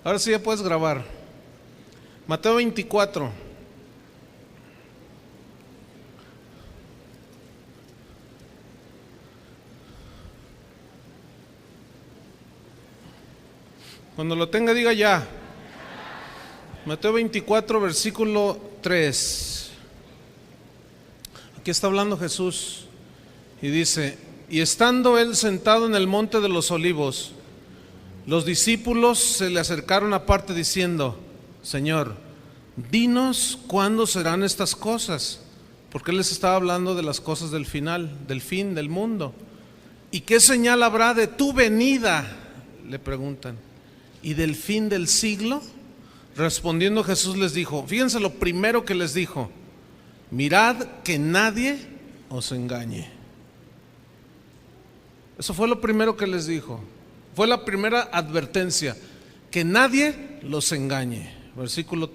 Ahora sí ya puedes grabar. Mateo 24. Cuando lo tenga diga ya. Mateo 24, versículo 3. Aquí está hablando Jesús y dice: y estando él sentado en el monte de los olivos, los discípulos se le acercaron aparte diciendo: Señor, dinos cuándo serán estas cosas, porque él les estaba hablando de las cosas del final, del fin del mundo. ¿Y qué señal habrá de tu venida?, le preguntan, y del fin del siglo. Respondiendo Jesús les dijo, fíjense lo primero que les dijo: mirad que nadie os engañe. Eso fue lo primero que les dijo. Fue la primera advertencia, que nadie los engañe. Versículo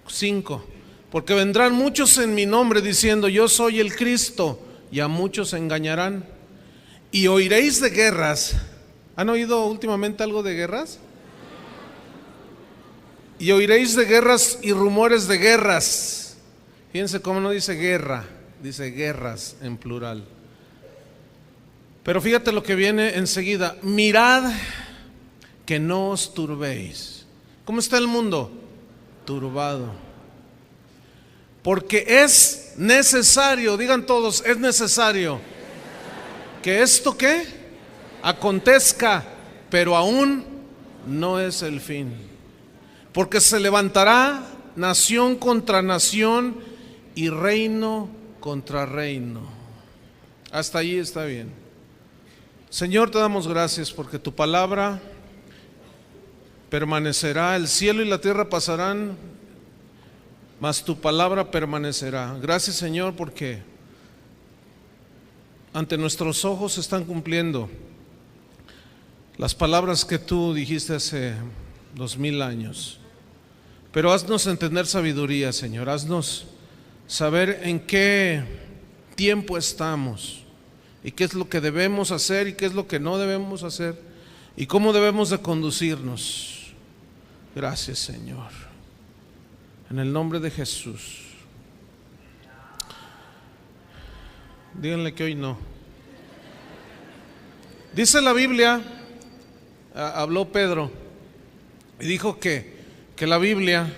5. Porque vendrán muchos en mi nombre diciendo: yo soy el Cristo, y a muchos engañarán. Y oiréis de guerras. ¿Han oído últimamente algo de guerras? Y oiréis de guerras y rumores de guerras. Fíjense cómo no dice guerra, dice guerras en plural. Pero fíjate lo que viene enseguida: mirad que no os turbéis. ¿Cómo está el mundo? Turbado. Porque es necesario, digan todos, es necesario que esto ¿qué? Acontezca, pero aún no es el fin. Porque se levantará nación contra nación y reino contra reino. Hasta ahí está bien. Señor, te damos gracias porque tu palabra permanecerá. El cielo y la tierra pasarán, mas tu palabra permanecerá. Gracias, Señor, porque ante nuestros ojos se están cumpliendo las palabras que tú dijiste hace 2000 años. Pero haznos entender sabiduría, Señor. Haznos saber en qué tiempo estamos y qué es lo que debemos hacer y qué es lo que no debemos hacer y cómo debemos de conducirnos. Gracias, Señor. En el nombre de Jesús. Díganle que hoy no. Dice la Biblia, habló Pedro y dijo que la Biblia,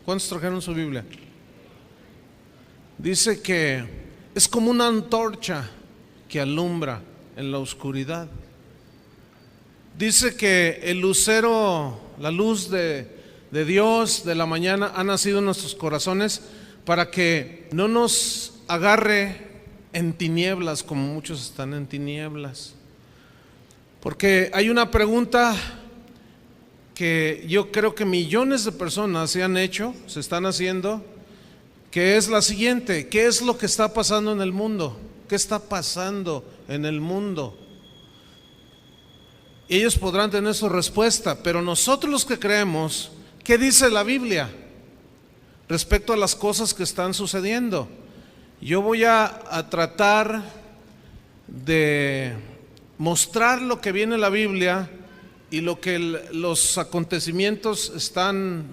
¿cuántos trajeron su Biblia? Dice que es como una antorcha que alumbra en la oscuridad. Dice que el lucero, la luz de Dios de la mañana ha nacido en nuestros corazones para que no nos agarre en tinieblas como muchos están en tinieblas. Porque hay una pregunta que yo creo que millones de personas se han hecho, se están haciendo, que es la siguiente: ¿qué es lo que está pasando en el mundo? ¿Qué está pasando en el mundo? Ellos podrán tener su respuesta, pero nosotros los que creemos, ¿qué dice la Biblia respecto a las cosas que están sucediendo? Yo voy a tratar de mostrar lo que viene en la Biblia y lo que los acontecimientos están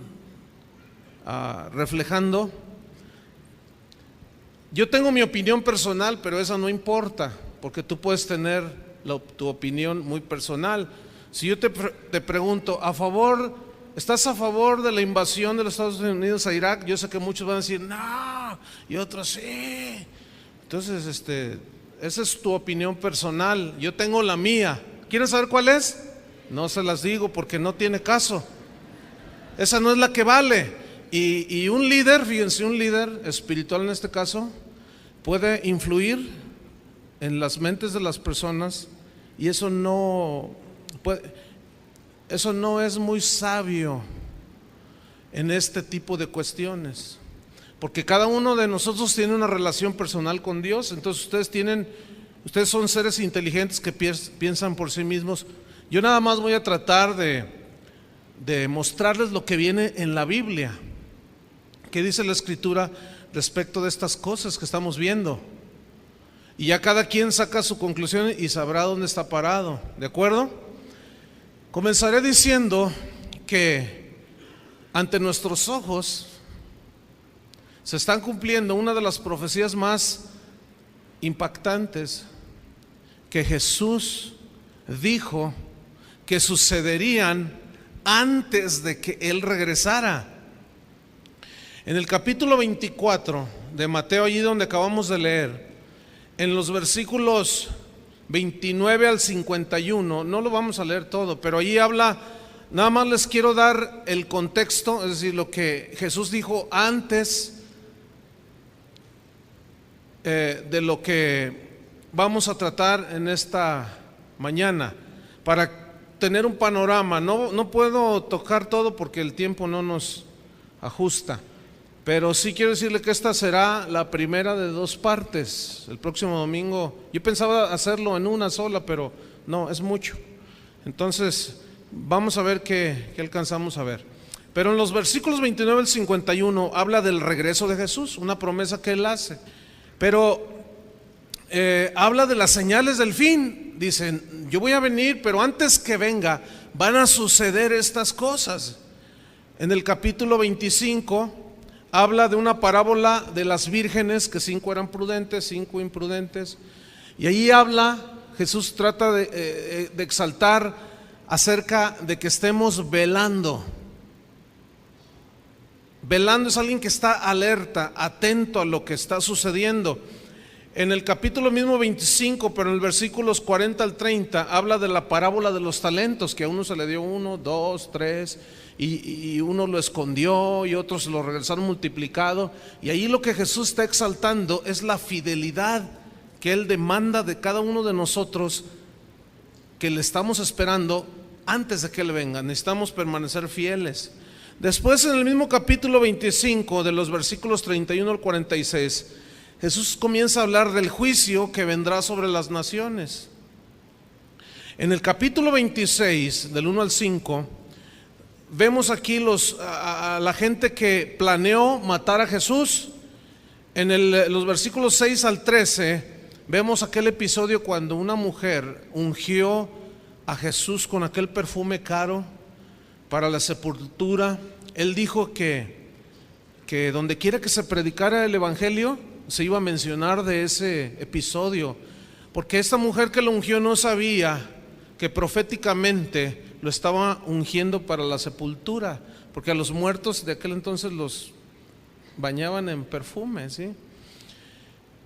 reflejando. Yo tengo mi opinión personal, pero esa no importa, porque tú puedes tener tu opinión muy personal. Si yo te pregunto, ¿estás a favor de la invasión de los Estados Unidos a Irak? Yo sé que muchos van a decir no, y otros sí. Entonces, esa es tu opinión personal. Yo tengo la mía. ¿Quieren saber cuál es? No se las digo porque no tiene caso. Esa no es la que vale. Y un líder, fíjense, un líder espiritual en este caso, puede influir en las mentes de las personas, y eso no es muy sabio en este tipo de cuestiones, porque cada uno de nosotros tiene una relación personal con Dios. Entonces ustedes son seres inteligentes que piensan por sí mismos. Yo nada más voy a tratar de mostrarles lo que viene en la Biblia, qué dice la Escritura respecto de estas cosas que estamos viendo, y ya cada quien saca su conclusión y sabrá dónde está parado. ¿De acuerdo? Comenzaré diciendo que ante nuestros ojos se están cumpliendo una de las profecías más impactantes que Jesús dijo que sucederían antes de que Él regresara. En el capítulo 24 de Mateo, allí donde acabamos de leer, en los versículos 29 al 51, no lo vamos a leer todo, pero allí habla, nada más les quiero dar el contexto, es decir, lo que Jesús dijo antes de lo que vamos a tratar en esta mañana, para tener un panorama. No puedo tocar todo porque el tiempo no nos ajusta, pero sí quiero decirle que esta será la primera de dos partes. El próximo domingo, yo pensaba hacerlo en una sola, pero no, es mucho. Entonces vamos a ver qué alcanzamos a ver. Pero en los versículos 29 al 51 habla del regreso de Jesús, una promesa que Él hace. Pero habla de las señales del fin. Dicen, yo voy a venir, pero antes que venga van a suceder estas cosas. En el capítulo 25 habla de una parábola de las vírgenes, que 5 eran prudentes, 5 imprudentes. Y ahí habla, Jesús trata de exaltar acerca de que estemos velando. Velando es alguien que está alerta, atento a lo que está sucediendo. En el capítulo mismo 25, pero en el versículos 40 al 30, habla de la parábola de los talentos, que a uno se le dio 1, 2, 3, y uno lo escondió y otros lo regresaron multiplicado. Y ahí lo que Jesús está exaltando es la fidelidad que Él demanda de cada uno de nosotros, que le estamos esperando antes de que Él venga. Necesitamos permanecer fieles. Después, en el mismo capítulo 25, de los versículos 31 al 46, Jesús comienza a hablar del juicio que vendrá sobre las naciones. En el capítulo 26, del 1 al 5, vemos aquí a la gente que planeó matar a Jesús. En los versículos 6 al 13, vemos aquel episodio cuando una mujer ungió a Jesús con aquel perfume caro para la sepultura. Él dijo que donde quiera que se predicara el evangelio, se iba a mencionar de ese episodio, porque esta mujer que lo ungió no sabía que proféticamente lo estaba ungiendo para la sepultura, porque a los muertos de aquel entonces los bañaban en perfume, ¿sí?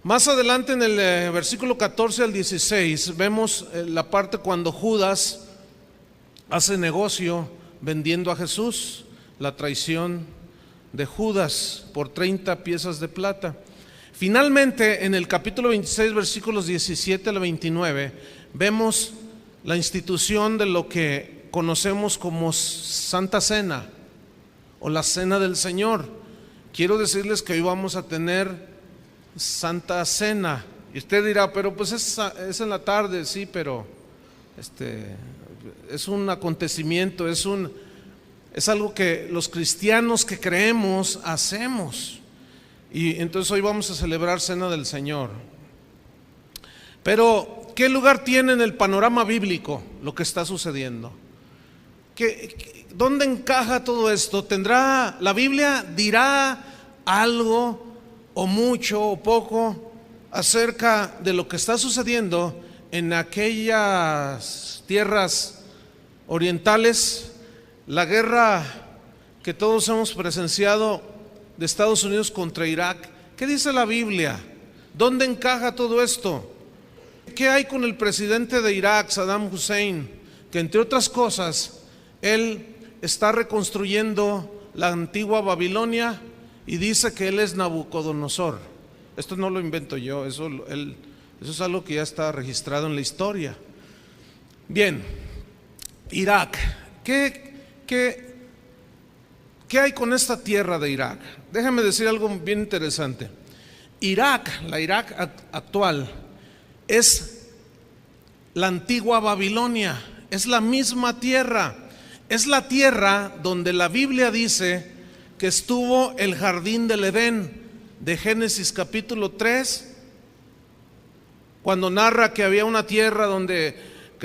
Más adelante, en el versículo 14 al 16, vemos la parte cuando Judas hace negocio vendiendo a Jesús, la traición de Judas por 30 piezas de plata. Finalmente, en el capítulo 26, versículos 17 al 29, vemos la institución de lo que conocemos como Santa Cena o la Cena del Señor. Quiero decirles que hoy vamos a tener Santa Cena. Y usted dirá, pero pues es en la tarde, sí, pero es un acontecimiento, es algo que los cristianos que creemos hacemos. Y entonces hoy vamos a celebrar Cena del Señor. Pero, ¿qué lugar tiene en el panorama bíblico lo que está sucediendo? ¿Dónde encaja todo esto? ¿La Biblia dirá algo o mucho o poco acerca de lo que está sucediendo en aquellas tierras orientales? La guerra que todos hemos presenciado de Estados Unidos contra Irak. ¿Qué dice la Biblia? ¿Dónde encaja todo esto? ¿Qué hay con el presidente de Irak, Saddam Hussein? Que entre otras cosas, él está reconstruyendo la antigua Babilonia y dice que él es Nabucodonosor. Esto no lo invento yo, eso es algo que ya está registrado en la historia. Bien, Irak. ¿Qué hay con esta tierra de Irak? Déjame decir algo bien interesante. La Irak actual es la antigua Babilonia, es la misma tierra, es la tierra donde la Biblia dice que estuvo el jardín del Edén de Génesis capítulo 3, cuando narra que había una tierra donde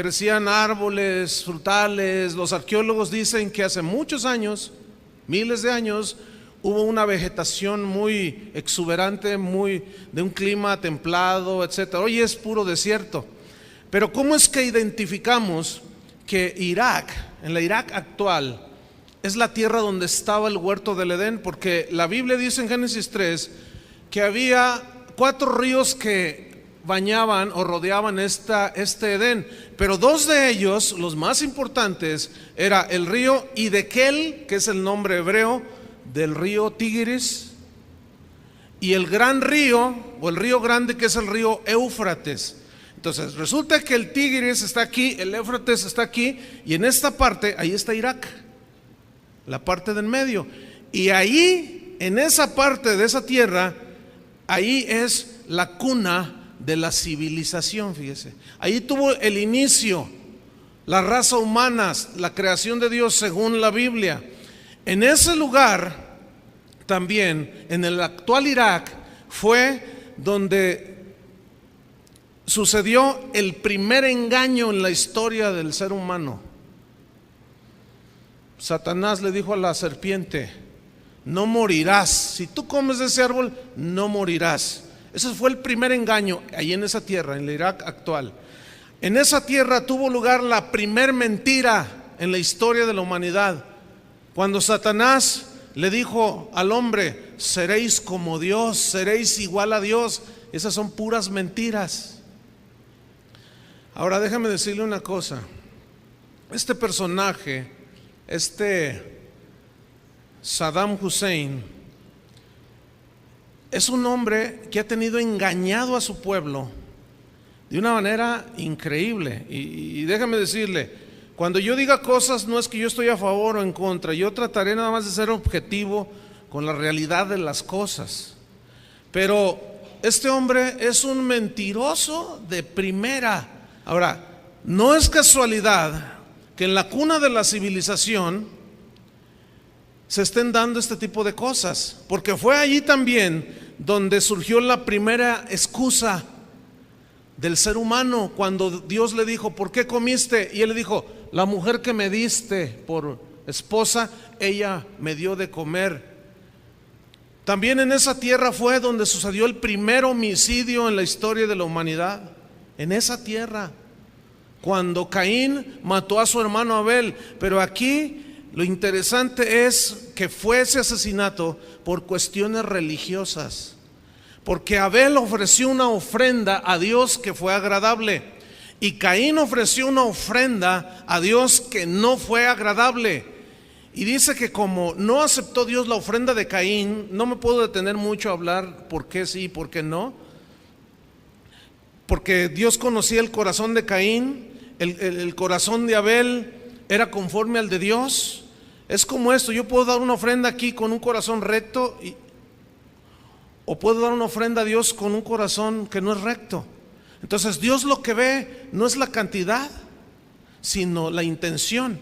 crecían árboles, frutales. Los arqueólogos dicen que hace muchos años, miles de años, hubo una vegetación muy exuberante, muy de un clima templado, etcétera. Hoy es puro desierto. Pero ¿cómo es que identificamos que Irak, en la Irak actual, es la tierra donde estaba el huerto del Edén? Porque la Biblia dice en Génesis 3 que había 4 ríos que bañaban o rodeaban este Edén, pero 2 de ellos, los más importantes, era el río Hiddekel, que es el nombre hebreo del río Tigris, y el gran río, o el río grande, que es el río Éufrates. Entonces resulta que el Tigris está aquí, el Éufrates está aquí, y en esta parte, ahí está Irak, la parte del medio, y ahí, en esa parte de esa tierra, ahí es la cuna de la civilización. Fíjese, ahí tuvo el inicio la raza humana, la creación de Dios según la Biblia. En ese lugar también, en el actual Irak, fue donde sucedió el primer engaño en la historia del ser humano. Satanás le dijo a la serpiente: no morirás, si tú comes de ese árbol no morirás. Ese fue el primer engaño ahí en esa tierra, en el Irak actual. En esa tierra tuvo lugar la primer mentira en la historia de la humanidad, cuando Satanás le dijo al hombre: seréis como Dios, seréis igual a Dios. Esas son puras mentiras. Ahora déjame decirle una cosa. Este personaje, Saddam Hussein, es un hombre que ha tenido engañado a su pueblo de una manera increíble. Y déjame decirle, cuando yo diga cosas, no es que yo estoy a favor o en contra. Yo trataré nada más de ser objetivo con la realidad de las cosas. Pero este hombre es un mentiroso de primera. Ahora, no es casualidad que en la cuna de la civilización se estén dando este tipo de cosas, porque fue allí también donde surgió la primera excusa del ser humano, cuando Dios le dijo: ¿por qué comiste? Y él le dijo: la mujer que me diste por esposa, ella me dio de comer. También en esa tierra fue donde sucedió el primer homicidio en la historia de la humanidad. En esa tierra, cuando Caín mató a su hermano Abel. Pero aquí lo interesante es que fue ese asesinato por cuestiones religiosas, porque Abel ofreció una ofrenda a Dios que fue agradable, y Caín ofreció una ofrenda a Dios que no fue agradable. Y dice que como no aceptó Dios la ofrenda de Caín, no me puedo detener mucho a hablar por qué sí y por qué no, porque Dios conocía el corazón de Caín. El corazón de Abel era conforme al de Dios. Es como esto: yo puedo dar una ofrenda aquí con un corazón recto, o puedo dar una ofrenda a Dios con un corazón que no es recto. Entonces Dios lo que ve no es la cantidad, sino la intención.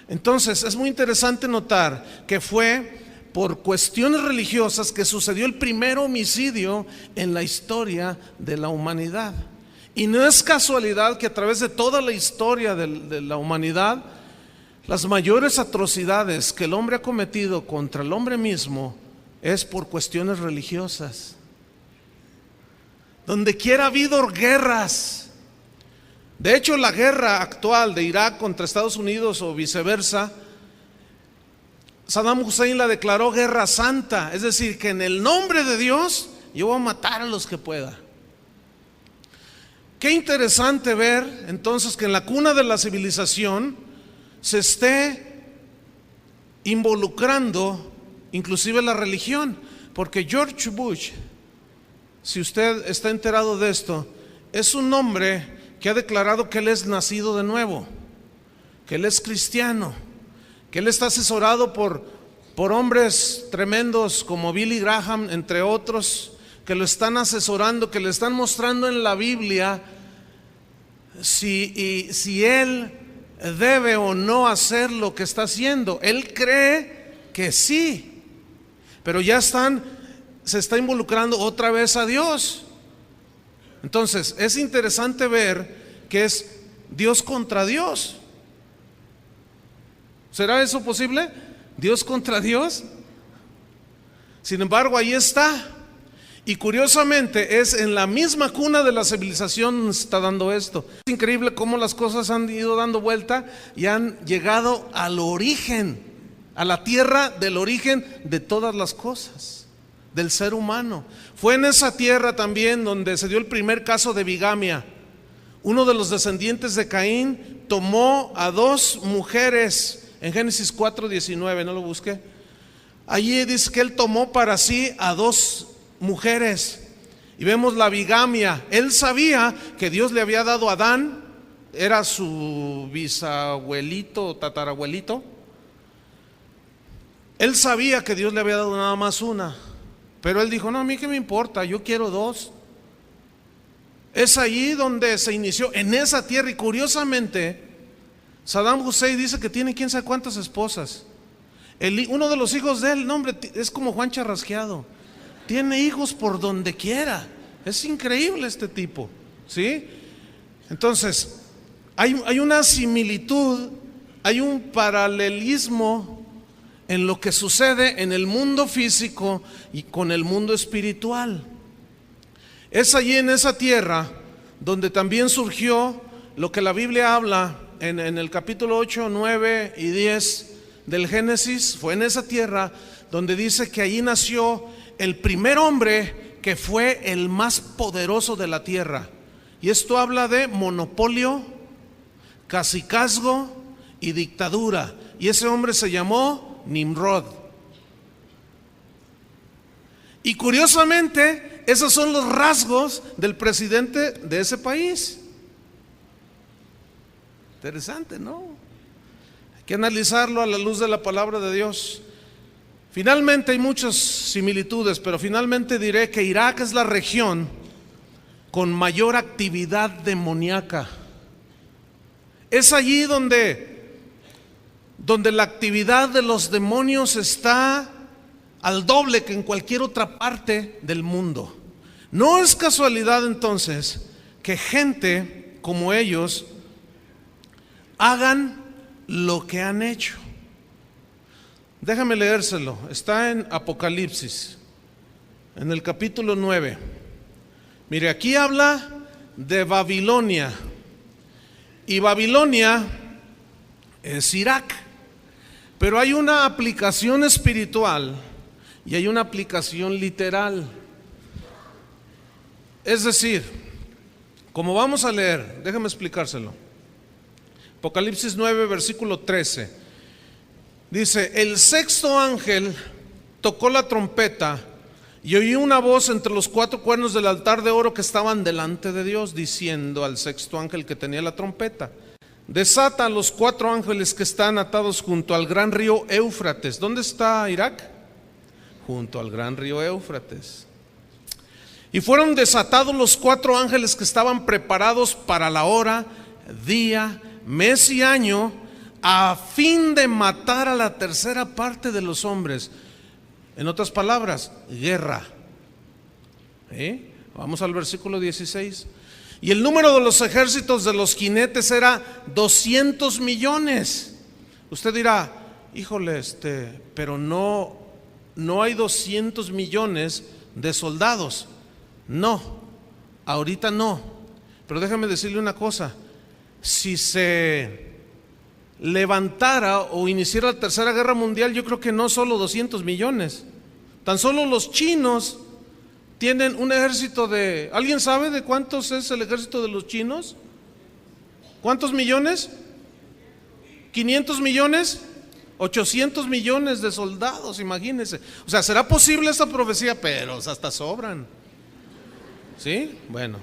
Entonces es muy interesante notar que fue por cuestiones religiosas que sucedió el primer homicidio en la historia de la humanidad. Y no es casualidad que a través de toda la historia de la humanidad, las mayores atrocidades que el hombre ha cometido contra el hombre mismo es por cuestiones religiosas. Donde quiera ha habido guerras. De hecho, la guerra actual de Irak contra Estados Unidos o viceversa, Saddam Hussein la declaró guerra santa. Es decir, que en el nombre de Dios yo voy a matar a los que pueda. Qué interesante ver entonces que en la cuna de la civilización se esté involucrando inclusive la religión, porque George Bush, si usted está enterado de esto, es un hombre que ha declarado que él es nacido de nuevo, que él es cristiano, que él está asesorado por hombres tremendos como Billy Graham, entre otros, que lo están asesorando, que le están mostrando en la Biblia si él debe o no hacer lo que está haciendo. Él cree que sí, pero ya se está involucrando otra vez a Dios. Entonces es interesante ver que es Dios contra Dios. ¿Será eso posible? ¿Dios contra Dios? Sin embargo, ahí está. Y curiosamente es en la misma cuna de la civilización se está dando esto. Es increíble cómo las cosas han ido dando vuelta y han llegado al origen, a la tierra del origen de todas las cosas, del ser humano. Fue en esa tierra también donde se dio el primer caso de bigamia. Uno de los descendientes de Caín tomó a dos mujeres en Génesis 4:19, no lo busqué. Allí dice que él tomó para sí a dos mujeres y vemos la bigamia. Él sabía que Dios le había dado a Adán, era su bisabuelito o tatarabuelito. Él sabía que Dios le había dado nada más una, pero él dijo: no, a mí qué me importa, yo quiero dos. Es allí donde se inició, en esa tierra. Y curiosamente Saddam Hussein dice que tiene quién sabe cuántas esposas. Uno de los hijos de él, no hombre, es como Juan Charrasqueado, tiene hijos por donde quiera. Es increíble este tipo, ¿sí? Entonces hay una similitud, hay un paralelismo en lo que sucede en el mundo físico y con el mundo espiritual. Es allí en esa tierra donde también surgió lo que la Biblia habla en el capítulo 8, 9 y 10 del Génesis. Fue en esa tierra donde dice que allí nació el primer hombre que fue el más poderoso de la tierra. Y esto habla de monopolio, cacicazgo y dictadura. Y ese hombre se llamó Nimrod. Y curiosamente, esos son los rasgos del presidente de ese país. Interesante, ¿no? Hay que analizarlo a la luz de la palabra de Dios. Finalmente hay muchas similitudes, pero finalmente diré que Irak es la región con mayor actividad demoníaca. Es allí donde la actividad de los demonios está al doble que en cualquier otra parte del mundo. No es casualidad entonces que gente como ellos hagan lo que han hecho. Déjame leérselo, está en Apocalipsis, en el capítulo 9. Mire, aquí habla de Babilonia, y Babilonia es Irak, pero hay una aplicación espiritual y hay una aplicación literal. Es decir, como vamos a leer, déjame explicárselo. Apocalipsis 9, versículo 13. Dice: el sexto ángel tocó la trompeta y oí una voz entre los cuatro cuernos del altar de oro que estaban delante de Dios, diciendo al sexto ángel que tenía la trompeta: desata a los cuatro ángeles que están atados junto al gran río Éufrates. ¿Dónde está Irak? Junto al gran río Éufrates. Y fueron desatados los cuatro ángeles que estaban preparados para la hora, día, mes y año, a fin de matar a la tercera parte de los hombres. En otras palabras, guerra. Vamos al versículo 16. Y el número de los ejércitos de los jinetes era 200 millones. Usted dirá: híjole, pero no hay 200 millones de soldados. No, ahorita no. Pero déjame decirle una cosa: si se levantara o iniciara la tercera guerra mundial, yo creo que no solo 200 millones. Tan solo los chinos tienen un ejército de... ¿Alguien sabe de cuántos es el ejército de los chinos? ¿Cuántos millones? ¿500 millones? 800 millones de soldados, imagínense. O sea, ¿será posible esa profecía? Pero hasta sobran. ¿Sí? Bueno.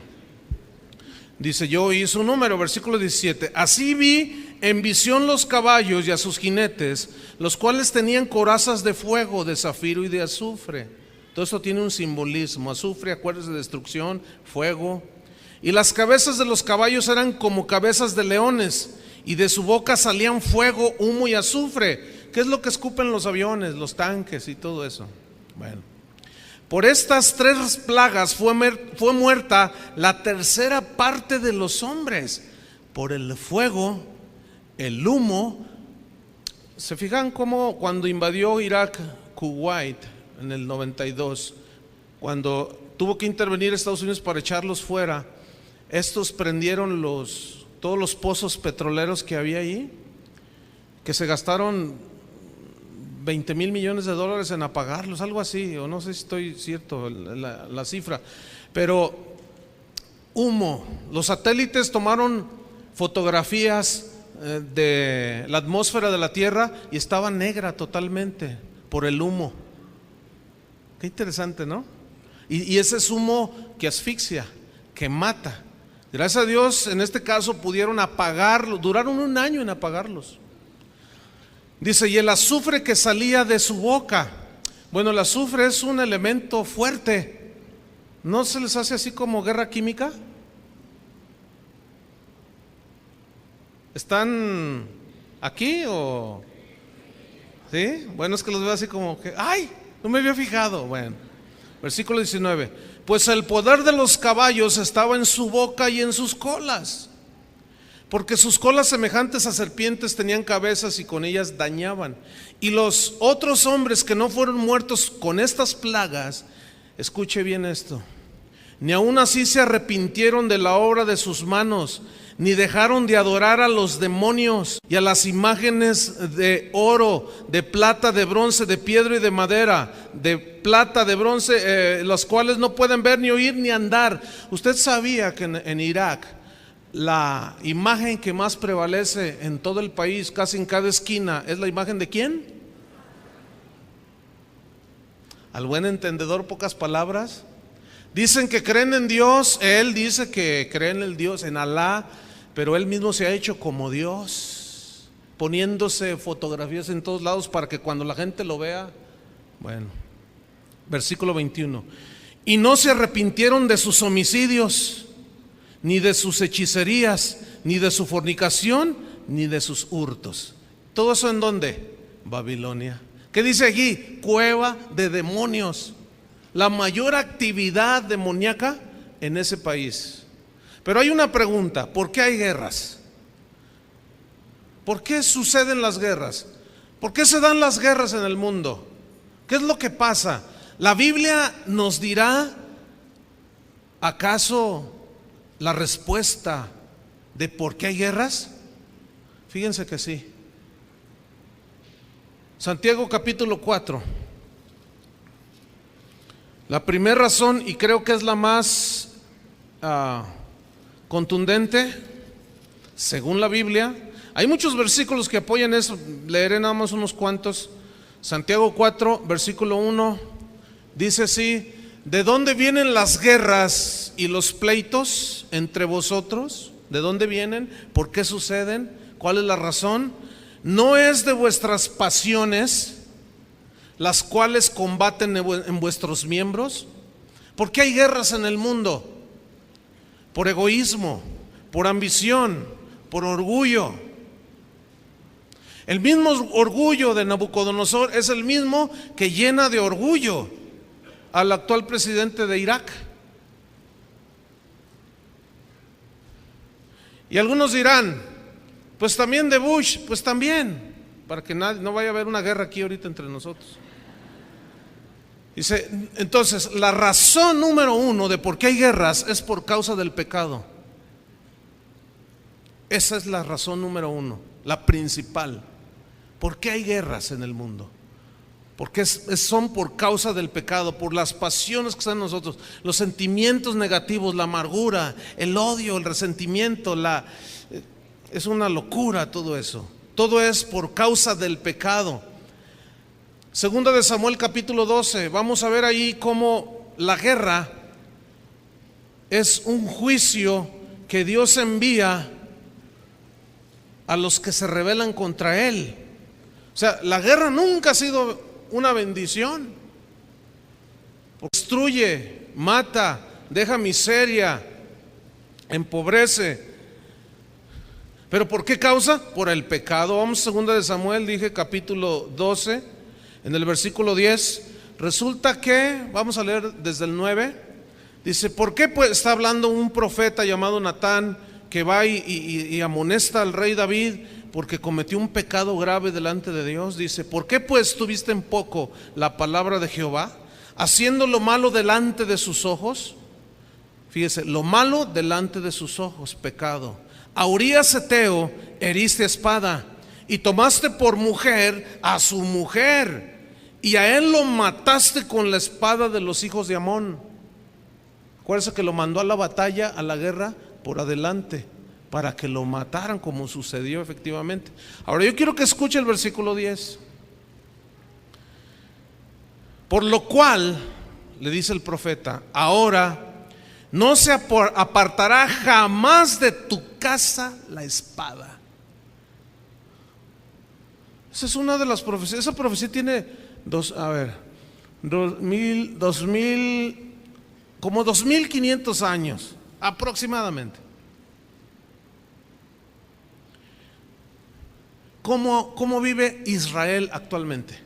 Dice: yo oí su número, versículo 17. Así vi en visión los caballos y a sus jinetes, los cuales tenían corazas de fuego, de zafiro y de azufre. Todo eso tiene un simbolismo. Azufre, acuérdense, de destrucción, fuego. Y las cabezas de los caballos eran como cabezas de leones, y de su boca salían fuego, humo y azufre. ¿Qué es lo que escupen los aviones, los tanques y todo eso? Bueno, por estas tres plagas fue muerta la tercera parte de los hombres. por el fuego, el humo. ¿Se fijan cómo cuando invadió Irak Kuwait en el 92, cuando tuvo que intervenir Estados Unidos para echarlos fuera, estos prendieron todos los pozos petroleros que había ahí, que se gastaron 20,000 millones de dólares en apagarlos, algo así, o no sé si estoy cierto la cifra, pero humo. Los satélites tomaron fotografías de la atmósfera de la Tierra y estaba negra totalmente por el humo. Qué interesante, ¿no? Y ese es humo que asfixia, que mata. Gracias a Dios, en este caso pudieron apagarlos, duraron 1 año en apagarlos. Dice, y el azufre que salía de su boca. Bueno, el azufre es un elemento fuerte. ¿No se les hace así como guerra química? ¿Están aquí o...? ¿Sí? Bueno, es que los veo así como que, ¡ay! No me había fijado. Bueno, versículo 19. Pues el poder de los caballos estaba en su boca y en sus colas, porque sus colas semejantes a serpientes tenían cabezas y con ellas dañaban. Y los otros hombres que no fueron muertos con estas plagas, escuche bien esto, ni aun así se arrepintieron de la obra de sus manos, ni dejaron de adorar a los demonios y a las imágenes de oro, de plata, de bronce, de piedra y de madera, de plata, de bronce, las cuales no pueden ver, ni oír, ni andar. Usted sabía que en Irak la imagen que más prevalece en todo el país, casi en cada esquina, ¿es la imagen de quién? Al buen entendedor, pocas palabras. Dicen que creen en Dios, él dice que cree en el Dios, en Alá, pero él mismo se ha hecho como Dios, poniéndose fotografías en todos lados para que cuando la gente lo vea, bueno, versículo 21, y no se arrepintieron de sus homicidios, ni de sus hechicerías, ni de su fornicación, ni de sus hurtos. ¿Todo eso en dónde? Babilonia. ¿Qué dice aquí? Cueva de demonios. La mayor actividad demoníaca en ese país. Pero hay una pregunta: ¿por qué hay guerras? ¿Por qué suceden las guerras? ¿Por qué se dan las guerras en el mundo? ¿Qué es lo que pasa? ¿La Biblia nos dirá acaso la respuesta de por qué hay guerras? Fíjense que sí. Santiago capítulo 4. La primera razón, y creo que es la más contundente, según la Biblia, hay muchos versículos que apoyan eso, leeré nada más unos cuantos. Santiago 4, versículo 1, dice así: ¿de dónde vienen las guerras y los pleitos entre vosotros? ¿De dónde vienen? ¿Por qué suceden? ¿Cuál es la razón? ¿No es de vuestras pasiones las cuales combaten en vuestros miembros? ¿Por qué hay guerras en el mundo? Por egoísmo, por ambición, por orgullo. El mismo orgullo de Nabucodonosor es el mismo que llena de orgullo al actual presidente de Irak. Y algunos dirán, pues también de Bush, pues también, para que no vaya a haber una guerra aquí ahorita entre nosotros. Dice, entonces, la razón número 1 de por qué hay guerras es por causa del pecado. Esa es la razón número 1, la principal. ¿Por qué hay guerras en el mundo? Porque son por causa del pecado, por las pasiones que están en nosotros, los sentimientos negativos, la amargura, el odio, el resentimiento, es una locura todo eso. Todo es por causa del pecado. Segunda de Samuel capítulo 12, vamos a ver ahí cómo la guerra es un juicio que Dios envía a los que se rebelan contra Él. O sea, la guerra nunca ha sido una bendición. Destruye, mata, deja miseria, empobrece. ¿Pero por qué causa? Por el pecado. Vamos a segunda de Samuel, dije capítulo 12, en el versículo 10. Resulta que, vamos a leer desde el 9. Dice, ¿por qué pues está hablando un profeta llamado Natán que va y amonesta al rey David porque cometió un pecado grave delante de Dios. Dice: ¿por qué pues tuviste en poco la palabra de Jehová, haciendo lo malo delante de sus ojos? Fíjese, lo malo delante de sus ojos, pecado. A Urías Heteo heriste a espada y tomaste por mujer a su mujer, y a él lo mataste con la espada de los hijos de Amón. Acuérdense que lo mandó a la batalla, a la guerra por adelante, para que lo mataran, como sucedió efectivamente. Ahora yo quiero que escuche el versículo 10. Por lo cual, le dice el profeta, ahora no se apartará jamás de tu casa la espada. Esa es una de las profecías. Esa profecía tiene como 2500 años aproximadamente. ¿Cómo vive Israel actualmente?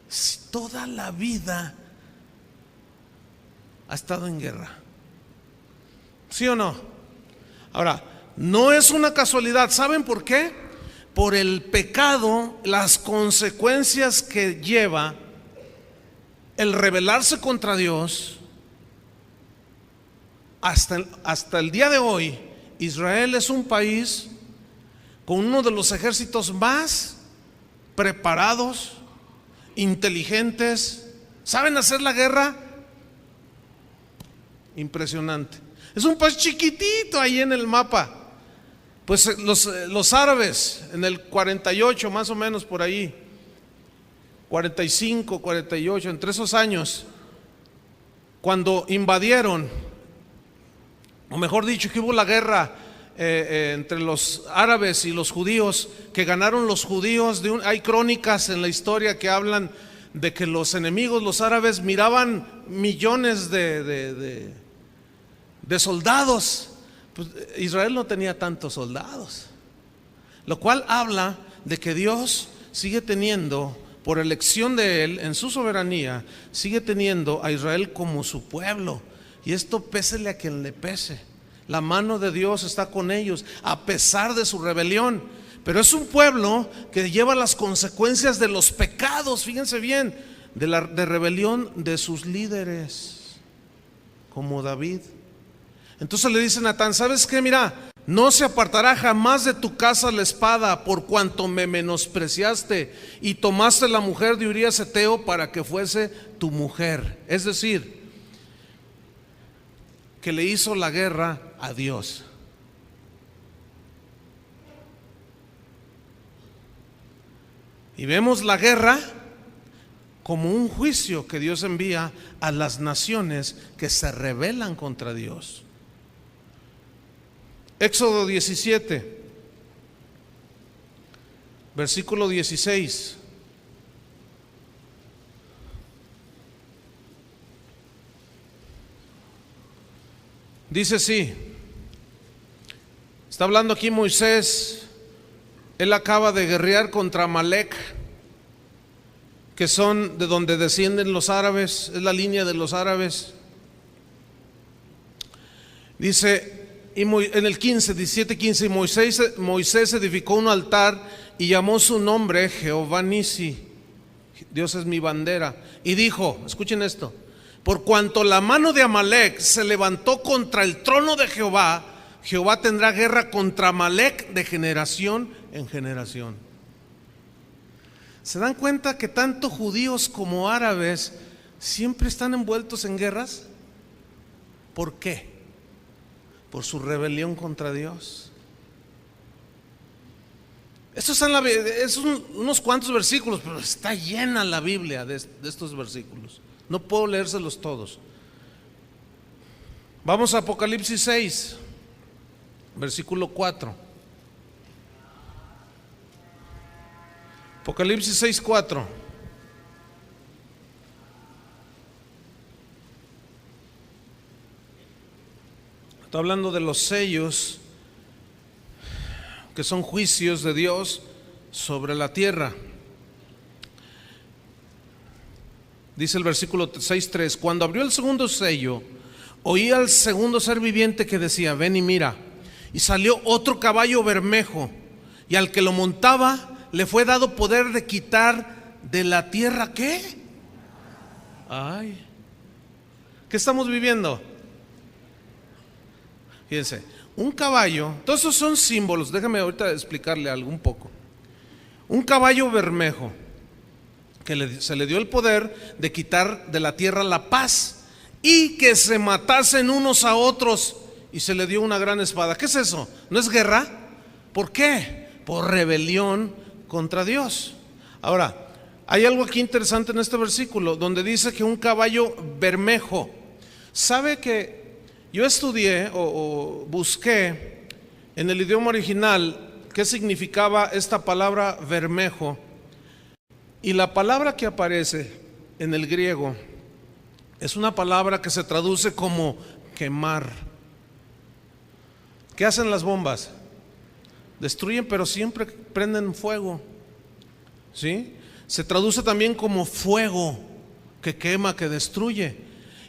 Si toda la vida ha estado en guerra, ¿sí o no? Ahora, no es una casualidad. ¿Saben por qué? Por el pecado, las consecuencias que lleva el rebelarse contra Dios. Hasta el día de hoy, Israel es un país con uno de los ejércitos más preparados, inteligentes, saben hacer la guerra. Impresionante. Es un país chiquitito ahí en el mapa. Pues los árabes en el 48 más o menos, por ahí 45, 48, entre esos años, cuando invadieron, o mejor dicho, que hubo la guerra entre los árabes y los judíos, que ganaron los judíos. Hay crónicas en la historia que hablan de que los enemigos, los árabes, miraban millones de soldados. Pues Israel no tenía tantos soldados, lo cual habla de que Dios sigue teniendo, por elección de Él, en su soberanía, sigue teniendo a Israel como su pueblo. Y esto pésele a quien le pese, la mano de Dios está con ellos a pesar de su rebelión. Pero es un pueblo que lleva las consecuencias de los pecados, fíjense bien, de rebelión de sus líderes, como David. Entonces le dice Natán: ¿sabes qué? Mira, no se apartará jamás de tu casa la espada, por cuanto me menospreciaste y tomaste la mujer de Urías Heteo para que fuese tu mujer. Es decir, que le hizo la guerra a Dios. Y vemos la guerra como un juicio que Dios envía a las naciones que se rebelan contra Dios. Éxodo 17, versículo 16. Dice así, está hablando aquí Moisés. Él acaba de guerrear contra Amalek, que son de donde descienden los árabes, es la línea de los árabes. Dice en el 15, 17, 15, Moisés edificó un altar y llamó su nombre Jehová Nisi, Dios es mi bandera, y dijo, escuchen esto: por cuanto la mano de Amalek se levantó contra el trono de Jehová, Jehová tendrá guerra contra Amalek de generación en generación. ¿Se dan cuenta que tanto judíos como árabes siempre están envueltos en guerras? ¿Por qué? Por su rebelión contra Dios. Esto está en la, es unos cuantos versículos, pero está llena la Biblia de estos versículos. No puedo leérselos todos. Vamos a Apocalipsis 6, versículo 4. Apocalipsis 6, 4. Está hablando de los sellos, que son juicios de Dios sobre la tierra. Dice el versículo 6:3: cuando abrió el segundo sello, oí al segundo ser viviente que decía: ven y mira. Y salió otro caballo bermejo, y al que lo montaba le fue dado poder de quitar de la tierra, ¿qué? Ay, ¿qué estamos viviendo? Fíjense, un caballo, todos esos son símbolos, déjame ahorita explicarle algo un poco. Un caballo bermejo, que se le dio el poder de quitar de la tierra la paz y que se matasen unos a otros, y se le dio una gran espada. ¿Qué es eso? ¿No es guerra? ¿Por qué? Por rebelión contra Dios. Ahora, hay algo aquí interesante en este versículo donde dice que un caballo bermejo. ¿Sabe que yo estudié o busqué en el idioma original qué significaba esta palabra bermejo? Y la palabra que aparece en el griego es una palabra que se traduce como quemar. ¿Qué hacen las bombas? Destruyen, pero siempre prenden fuego, ¿sí? Se traduce también como fuego, que quema, que destruye.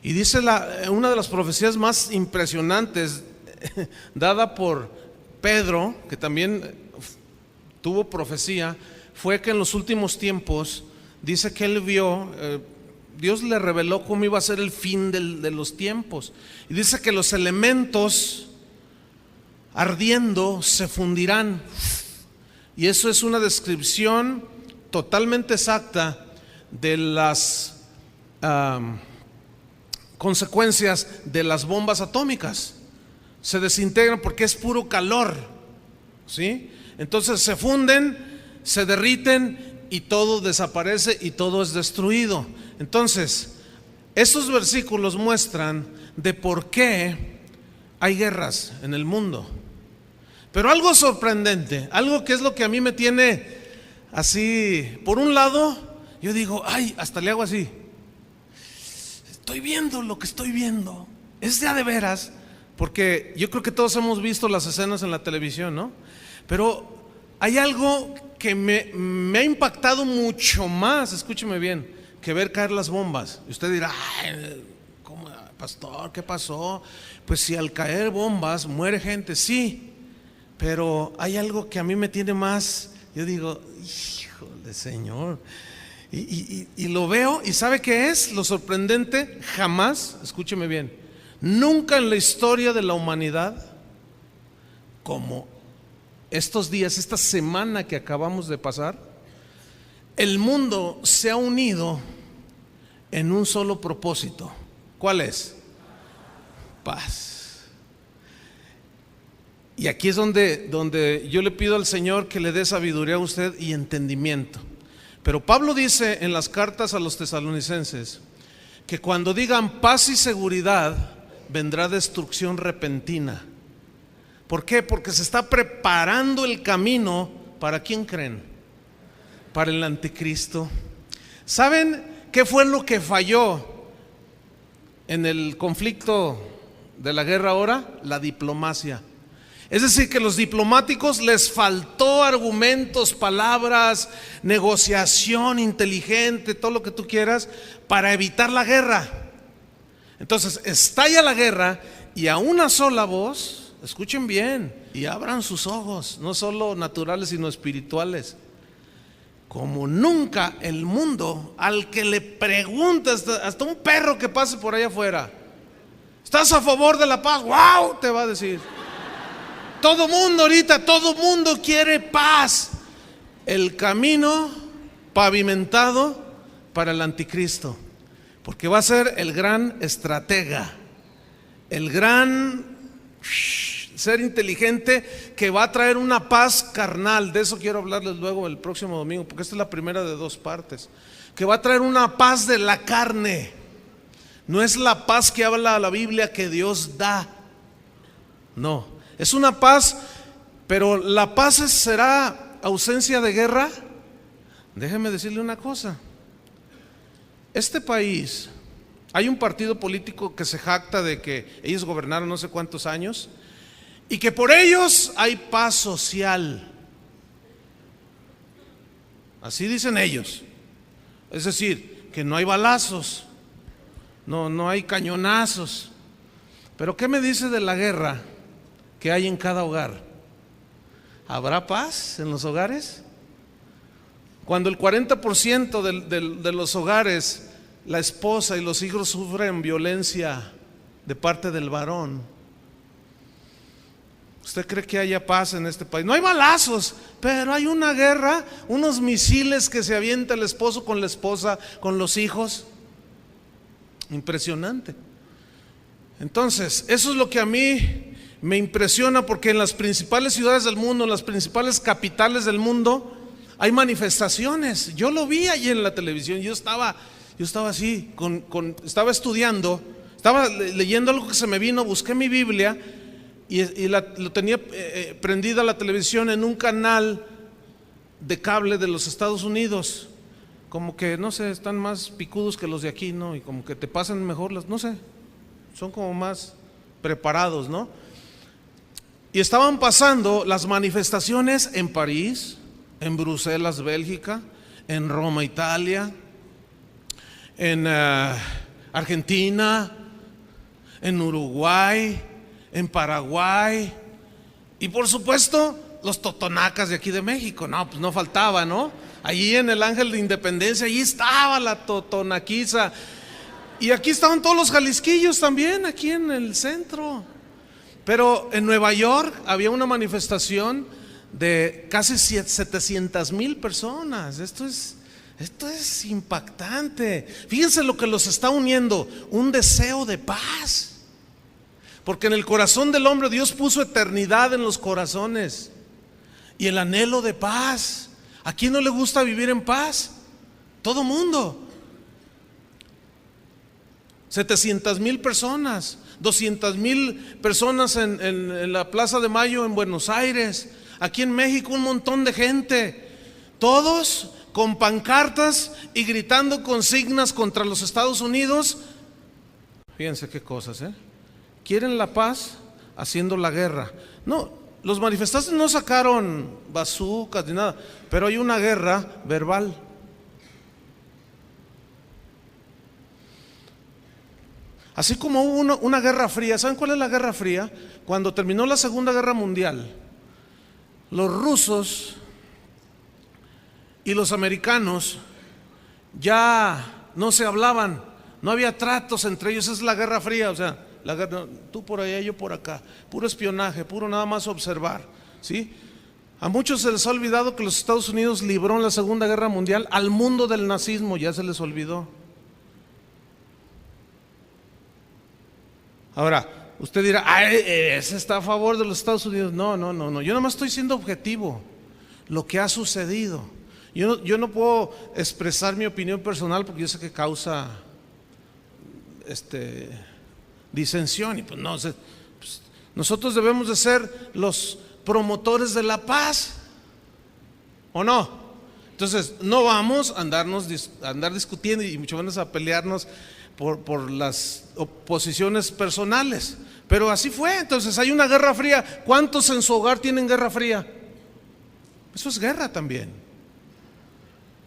Y dice una de las profecías más impresionantes dada por Pedro, que también tuvo profecía, fue que en los últimos tiempos, dice que él vio, Dios le reveló cómo iba a ser el fin de los tiempos. Y dice que los elementos ardiendo se fundirán. Y eso es una descripción totalmente exacta de las consecuencias de las bombas atómicas. Se desintegran porque es puro calor, ¿sí? Entonces se funden, se derriten y todo desaparece y todo es destruido. Entonces, esos versículos muestran de por qué hay guerras en el mundo. Pero algo sorprendente, algo que es lo que a mí me tiene así, por un lado, yo digo, ay, hasta le hago así. Estoy viendo lo que estoy viendo. Es de veras, porque yo creo que todos hemos visto las escenas en la televisión, ¿no? Pero hay algo que me ha impactado mucho más, escúcheme bien, que ver caer las bombas. Y usted dirá, ay, ¿cómo, pastor? ¿Qué pasó? Pues si al caer bombas muere gente, sí. Pero hay algo que a mí me tiene más, yo digo, híjole, Señor. Y lo veo, y ¿sabe qué es? Lo sorprendente, jamás, escúcheme bien, nunca en la historia de la humanidad, como estos días, esta semana que acabamos de pasar, el mundo se ha unido en un solo propósito. ¿Cuál es? Paz. Y aquí es donde yo le pido al Señor que le dé sabiduría a usted y entendimiento. Pero Pablo dice en las cartas a los tesalonicenses que cuando digan paz y seguridad, vendrá destrucción repentina. ¿Por qué? Porque se está preparando el camino. ¿Para quién creen? Para el anticristo. ¿Saben qué fue lo que falló en el conflicto de la guerra ahora? La diplomacia. Es decir, que los diplomáticos les faltó argumentos, palabras, negociación inteligente, todo lo que tú quieras, para evitar la guerra. Entonces estalla la guerra y a una sola voz, escuchen bien y abran sus ojos, no solo naturales sino espirituales. Como nunca el mundo, al que le preguntas, hasta un perro que pase por allá afuera, ¿estás a favor de la paz? ¡Wow! Te va a decir. Todo mundo ahorita, todo mundo quiere paz. El camino pavimentado para el anticristo, porque va a ser el gran estratega, el gran ser inteligente que va a traer una paz carnal. De eso quiero hablarles luego el próximo domingo, porque esta es la primera de dos partes. Que va a traer una paz de la carne. No es la paz que habla la Biblia que Dios da. No. Es una paz, pero la paz será ausencia de guerra. Déjeme decirle una cosa. Este país, hay un partido político que se jacta de que ellos gobernaron no sé cuántos años y que por ellos hay paz social. Así dicen ellos. Es decir, que no hay balazos, no hay cañonazos. Pero ¿qué me dice de la guerra que hay en cada hogar. ¿Habrá paz en los hogares? Cuando el 40% de los hogares, la esposa y los hijos sufren violencia de parte del varón, ¿usted cree que haya paz en este país? No hay balazos, pero hay una guerra, unos misiles que se avienta el esposo con la esposa, con los hijos. Impresionante. Entonces, eso es lo que a mí me impresiona, porque en las principales ciudades del mundo, en las principales capitales del mundo, hay manifestaciones. Yo lo vi allí en la televisión. Yo estaba así, estaba estudiando, estaba leyendo algo que se me vino, busqué mi Biblia y lo tenía prendida la televisión en un canal de cable de los Estados Unidos. Como que, no sé, están más picudos que los de aquí, ¿no? Y como que te pasan mejor no sé, son como más preparados, ¿no? Y estaban pasando las manifestaciones en París, en Bruselas, Bélgica, en Roma, Italia, en Argentina, en Uruguay, en Paraguay, y por supuesto los totonacas de aquí de México. No, pues no faltaba, ¿no? Allí en el Ángel de Independencia, allí estaba la totonaquiza. Y aquí estaban todos los jalisquillos también, aquí en el centro. Pero en Nueva York había una manifestación de casi 700,000 personas. Esto es impactante. Fíjense lo que los está uniendo: un deseo de paz. Porque en el corazón del hombre Dios puso eternidad en los corazones y el anhelo de paz. ¿A quién no le gusta vivir en paz? Todo mundo. 700,000 personas, 200,000 personas en la Plaza de Mayo en Buenos Aires. Aquí en México un montón de gente, todos con pancartas y gritando consignas contra los Estados Unidos. Fíjense qué cosas, ¿eh? Quieren la paz haciendo la guerra. No, los manifestantes no sacaron bazucas ni nada, pero hay una guerra verbal. Así como hubo una guerra fría. ¿Saben cuál es la guerra fría? Cuando terminó la Segunda Guerra Mundial, los rusos y los americanos ya no se hablaban, no había tratos entre ellos. Es la Guerra Fría, o sea, la guerra, tú por allá, yo por acá, puro espionaje, puro nada más observar, ¿sí? A muchos se les ha olvidado que los Estados Unidos libró en la Segunda Guerra Mundial al mundo del nazismo, ya se les olvidó. Ahora, usted dirá, ese está a favor de los Estados Unidos. No, yo nada más estoy siendo objetivo. Lo que ha sucedido. Yo no puedo expresar mi opinión personal porque yo sé que causa disensión. Y pues no, pues, nosotros debemos de ser los promotores de la paz, ¿o no? Entonces, no vamos a andar discutiendo y mucho menos a pelearnos por las oposiciones personales. Pero así fue. Entonces hay una guerra fría. ¿Cuántos en su hogar tienen guerra fría? Eso es guerra también.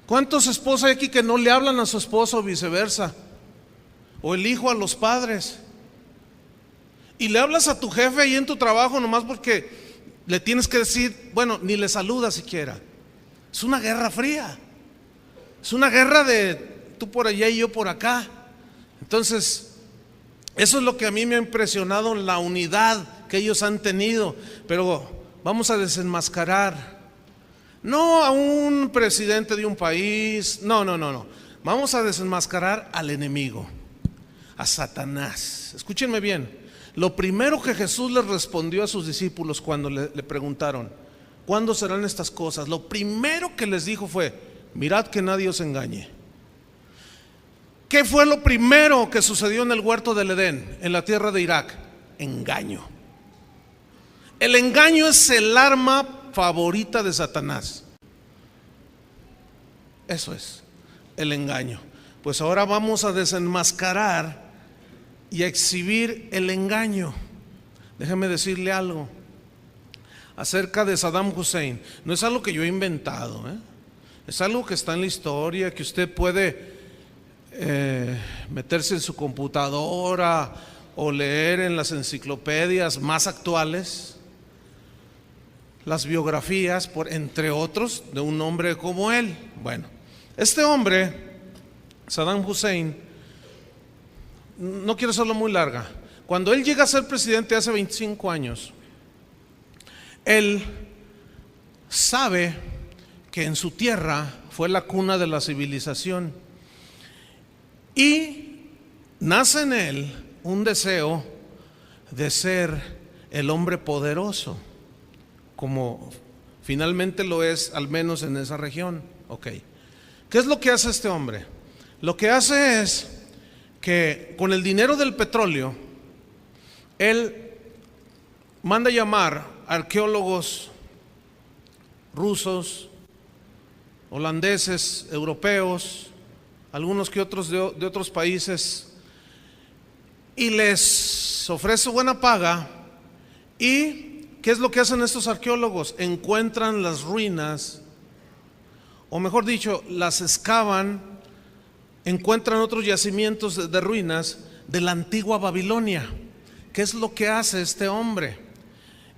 ¿Cuántos esposos hay aquí que no le hablan a su esposo o viceversa? O el hijo a los padres. Y le hablas a tu jefe ahí en tu trabajo nomás porque le tienes que decir, bueno, ni le saludas siquiera. Es una guerra fría. Es una guerra de tú por allá y yo por acá. Entonces, eso es lo que a mí me ha impresionado, la unidad que ellos han tenido. Pero vamos a desenmascarar, no a un presidente de un país, no. Vamos a desenmascarar al enemigo, a Satanás. Escúchenme bien. Lo primero que Jesús les respondió a sus discípulos cuando le preguntaron, ¿cuándo serán estas cosas? Lo primero que les dijo fue, mirad que nadie os engañe. ¿Qué fue lo primero que sucedió en el huerto del Edén, en la tierra de Irak? Engaño. El engaño es el arma favorita de Satanás. Eso es, el engaño. Pues ahora vamos a desenmascarar y a exhibir el engaño. Déjeme decirle algo acerca de Saddam Hussein. No es algo que yo he inventado, ¿eh? Es algo que está en la historia, que usted puede meterse en su computadora o leer en las enciclopedias más actuales. las biografías, entre otros, de un hombre como él. Bueno, este hombre, Saddam Hussein, no quiero hacerlo muy larga, cuando él llega a ser presidente hace 25 años, él sabe que en su tierra fue la cuna de la civilización y nace en él un deseo de ser el hombre poderoso, como finalmente lo es, al menos en esa región. Ok, ¿qué es lo que hace este hombre? Lo que hace es que con el dinero del petróleo, él manda llamar arqueólogos rusos, holandeses, europeos, algunos que otros de otros países, y les ofrece buena paga. ¿Y qué es lo que hacen estos arqueólogos? Encuentran las ruinas, o mejor dicho, las excavan, encuentran otros yacimientos de ruinas de la antigua Babilonia. ¿Qué es lo que hace este hombre?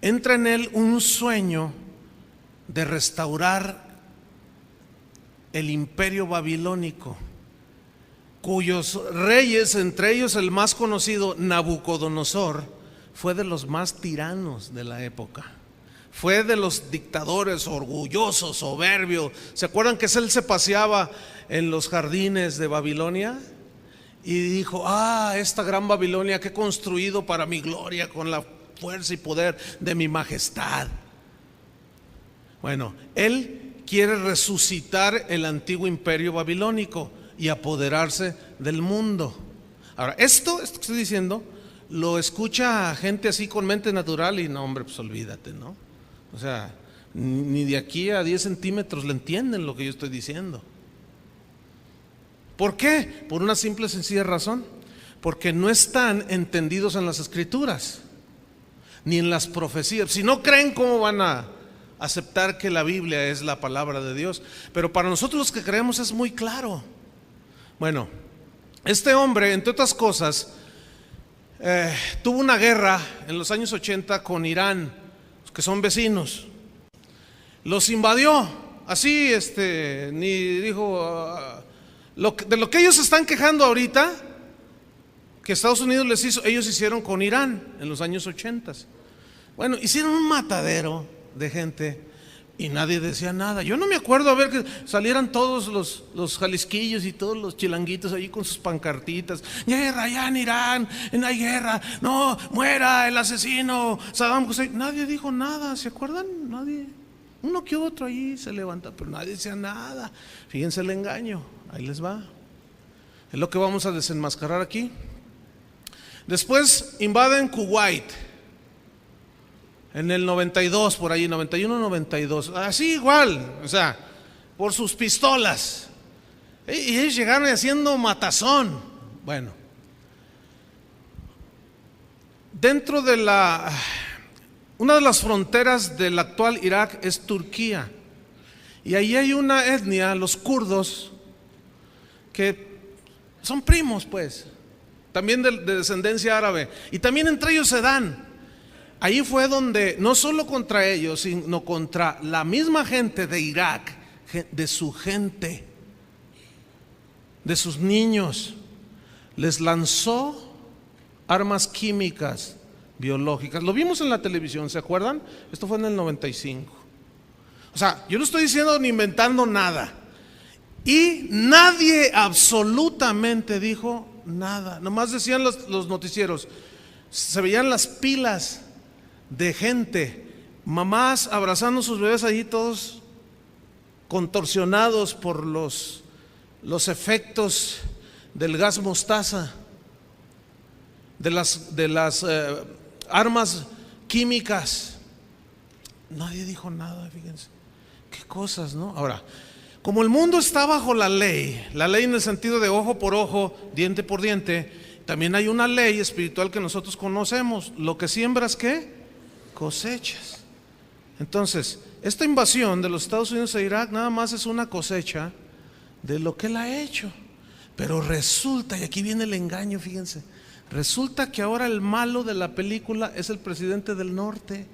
Entra en él un sueño de restaurar el imperio babilónico, cuyos reyes, entre ellos el más conocido, Nabucodonosor, fue de los más tiranos de la época. Fue de los dictadores orgullosos, soberbios. ¿Se acuerdan que él se paseaba en los jardines de Babilonia? Y dijo: esta gran Babilonia que he construido para mi gloria, con la fuerza y poder de mi majestad. Bueno, él quiere resucitar el antiguo imperio babilónico y apoderarse del mundo. Ahora, esto que estoy diciendo lo escucha gente así con mente natural y no, hombre, pues olvídate, ¿no? O sea, ni de aquí a 10 centímetros le entienden lo que yo estoy diciendo. ¿Por qué? Por una simple y sencilla razón: porque no están entendidos en las escrituras ni en las profecías. Si no creen, ¿cómo van a aceptar que la Biblia es la palabra de Dios? Pero para nosotros los que creemos es muy claro. Bueno, este hombre, entre otras cosas, tuvo una guerra en los años 80 con Irán, que son vecinos. Los invadió, así, ni dijo de lo que ellos están quejando ahorita, que Estados Unidos les hizo, ellos hicieron con Irán en los años 80. Bueno, hicieron un matadero de gente y nadie decía nada. Yo no me acuerdo a ver que salieran todos los jalisquillos y todos los chilanguitos allí con sus pancartitas: guerra, ya en Irán, no hay guerra, no, muera el asesino Saddam Hussein. Nadie dijo nada, ¿se acuerdan? Nadie. Uno que otro ahí se levanta, pero nadie decía nada. Fíjense el engaño, ahí les va. Es lo que vamos a desenmascarar aquí. Después invaden Kuwait en el 92, por ahí, 91, 92, así igual, o sea, por sus pistolas. Y ellos llegaron haciendo matazón. Bueno, dentro de una de las fronteras del actual Irak es Turquía, y ahí hay una etnia, los kurdos, que son primos, pues, también de descendencia árabe, y también entre ellos se dan. Ahí fue donde, no solo contra ellos, sino contra la misma gente de Irak, de su gente, de sus niños, les lanzó armas químicas, biológicas. Lo vimos en la televisión, ¿se acuerdan? Esto fue en el 95. O sea, yo no estoy diciendo ni inventando nada. Y nadie absolutamente dijo nada. Nomás decían los noticieros, se veían las pilas de gente, mamás abrazando a sus bebés ahí, todos contorsionados por los efectos del gas mostaza, de las armas químicas. Nadie dijo nada, fíjense. Qué cosas, ¿no? Ahora, como el mundo está bajo la ley en el sentido de ojo por ojo, diente por diente, también hay una ley espiritual que nosotros conocemos: lo que siembras, ¿qué? Cosechas. Entonces, esta invasión de los Estados Unidos a Irak nada más es una cosecha de lo que él ha hecho. Pero resulta, y aquí viene el engaño, fíjense, resulta que ahora el malo de la película es el presidente del norte.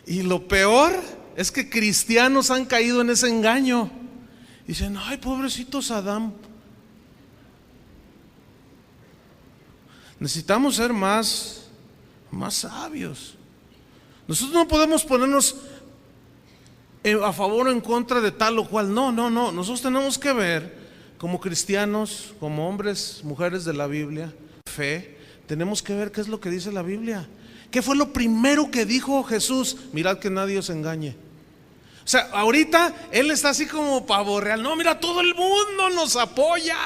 Y lo peor es que cristianos han caído en ese engaño. Dicen, ay, pobrecito Saddam. Necesitamos ser más sabios. Nosotros no podemos ponernos a favor o en contra de tal o cual. No. Nosotros tenemos que ver como cristianos, como hombres, mujeres de la Biblia, fe, tenemos que ver qué es lo que dice la Biblia. ¿Qué fue lo primero que dijo Jesús? Mirad que nadie os engañe. O sea, ahorita Él está así como pavo real. No, mira, todo el mundo nos apoya.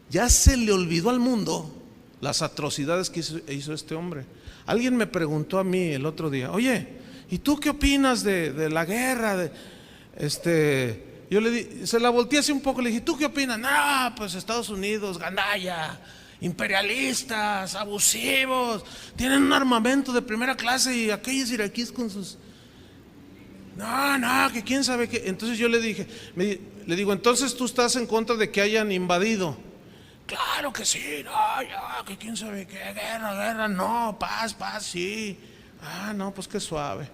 Ya se le olvidó al mundo las atrocidades que hizo este hombre. Alguien me preguntó a mí el otro día, oye, ¿y tú qué opinas de la guerra? Yo le di, se la volteé así un poco, le dije, ¿tú qué opinas? No, pues Estados Unidos, gandalla, imperialistas, abusivos, tienen un armamento de primera clase y aquellos iraquíes con sus... No, que quién sabe qué. Entonces yo le dije, le digo, entonces tú estás en contra de que hayan invadido. Claro que sí, no, que quién sabe qué, guerra, no, paz, sí. No, pues qué suave.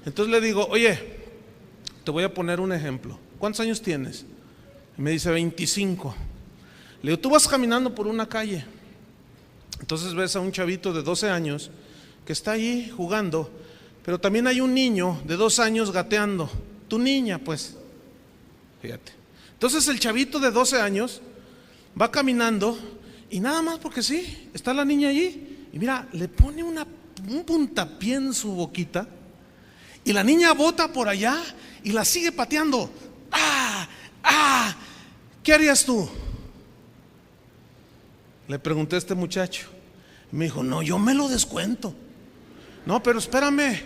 Entonces le digo, oye, te voy a poner un ejemplo. ¿Cuántos años tienes? Y me dice 25. Le digo, tú vas caminando por una calle. Entonces ves a un chavito de 12 años que está ahí jugando, pero también hay un niño de 2 años gateando. Tu niña, pues. Fíjate. Entonces el chavito de 12 años va caminando y nada más porque sí, está la niña allí y mira, le pone un puntapié en su boquita y la niña bota por allá y la sigue pateando. ¿Qué harías tú? Le pregunté a este muchacho. Me dijo, no, yo me lo descuento. No, pero espérame,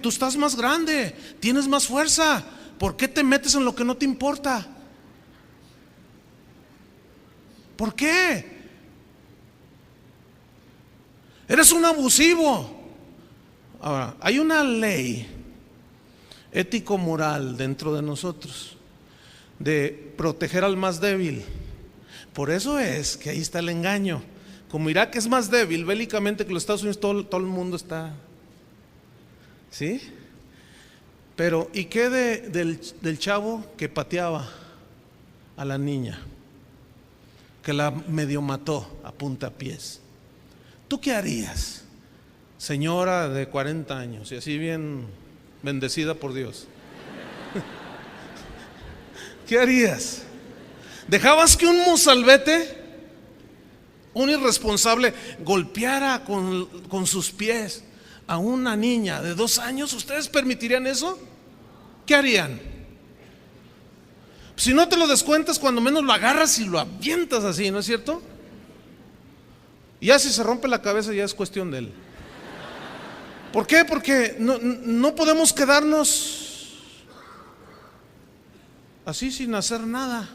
tú estás más grande, tienes más fuerza. ¿Por qué te metes en lo que no te importa? ¿Por qué? Eres un abusivo. Ahora, hay una ley ético-moral dentro de nosotros de proteger al más débil. Por eso es que ahí está el engaño. Como Irak es más débil bélicamente que los Estados Unidos, todo el mundo está, ¿sí? Pero ¿y qué del chavo que pateaba a la niña, que la medio mató a puntapiés? ¿Tú qué harías, señora de 40 años y así bien bendecida por Dios? ¿Qué harías? ¿Dejabas que un mozalbete, un irresponsable, golpeara con sus pies a una niña de 2 años? ¿Ustedes permitirían eso? ¿Qué harían? Si no te lo descuentas, cuando menos lo agarras y lo avientas así, ¿no es cierto? Y ya si se rompe la cabeza ya es cuestión de él. ¿Por qué? Porque no podemos quedarnos así sin hacer nada.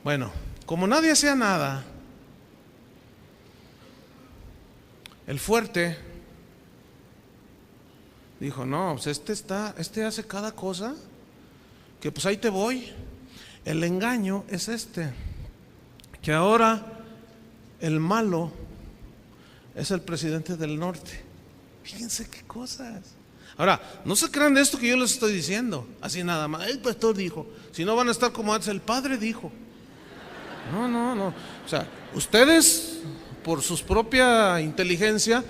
Bueno, como nadie hacía nada, el fuerte dijo, no, pues este hace cada cosa, que pues ahí te voy. El engaño es que ahora el malo es el presidente del norte. Fíjense qué cosas. Ahora, no se crean de esto que yo les estoy diciendo, así nada más, el pastor dijo, si no van a estar como antes, el padre dijo. No. O sea, ustedes por su propia inteligencia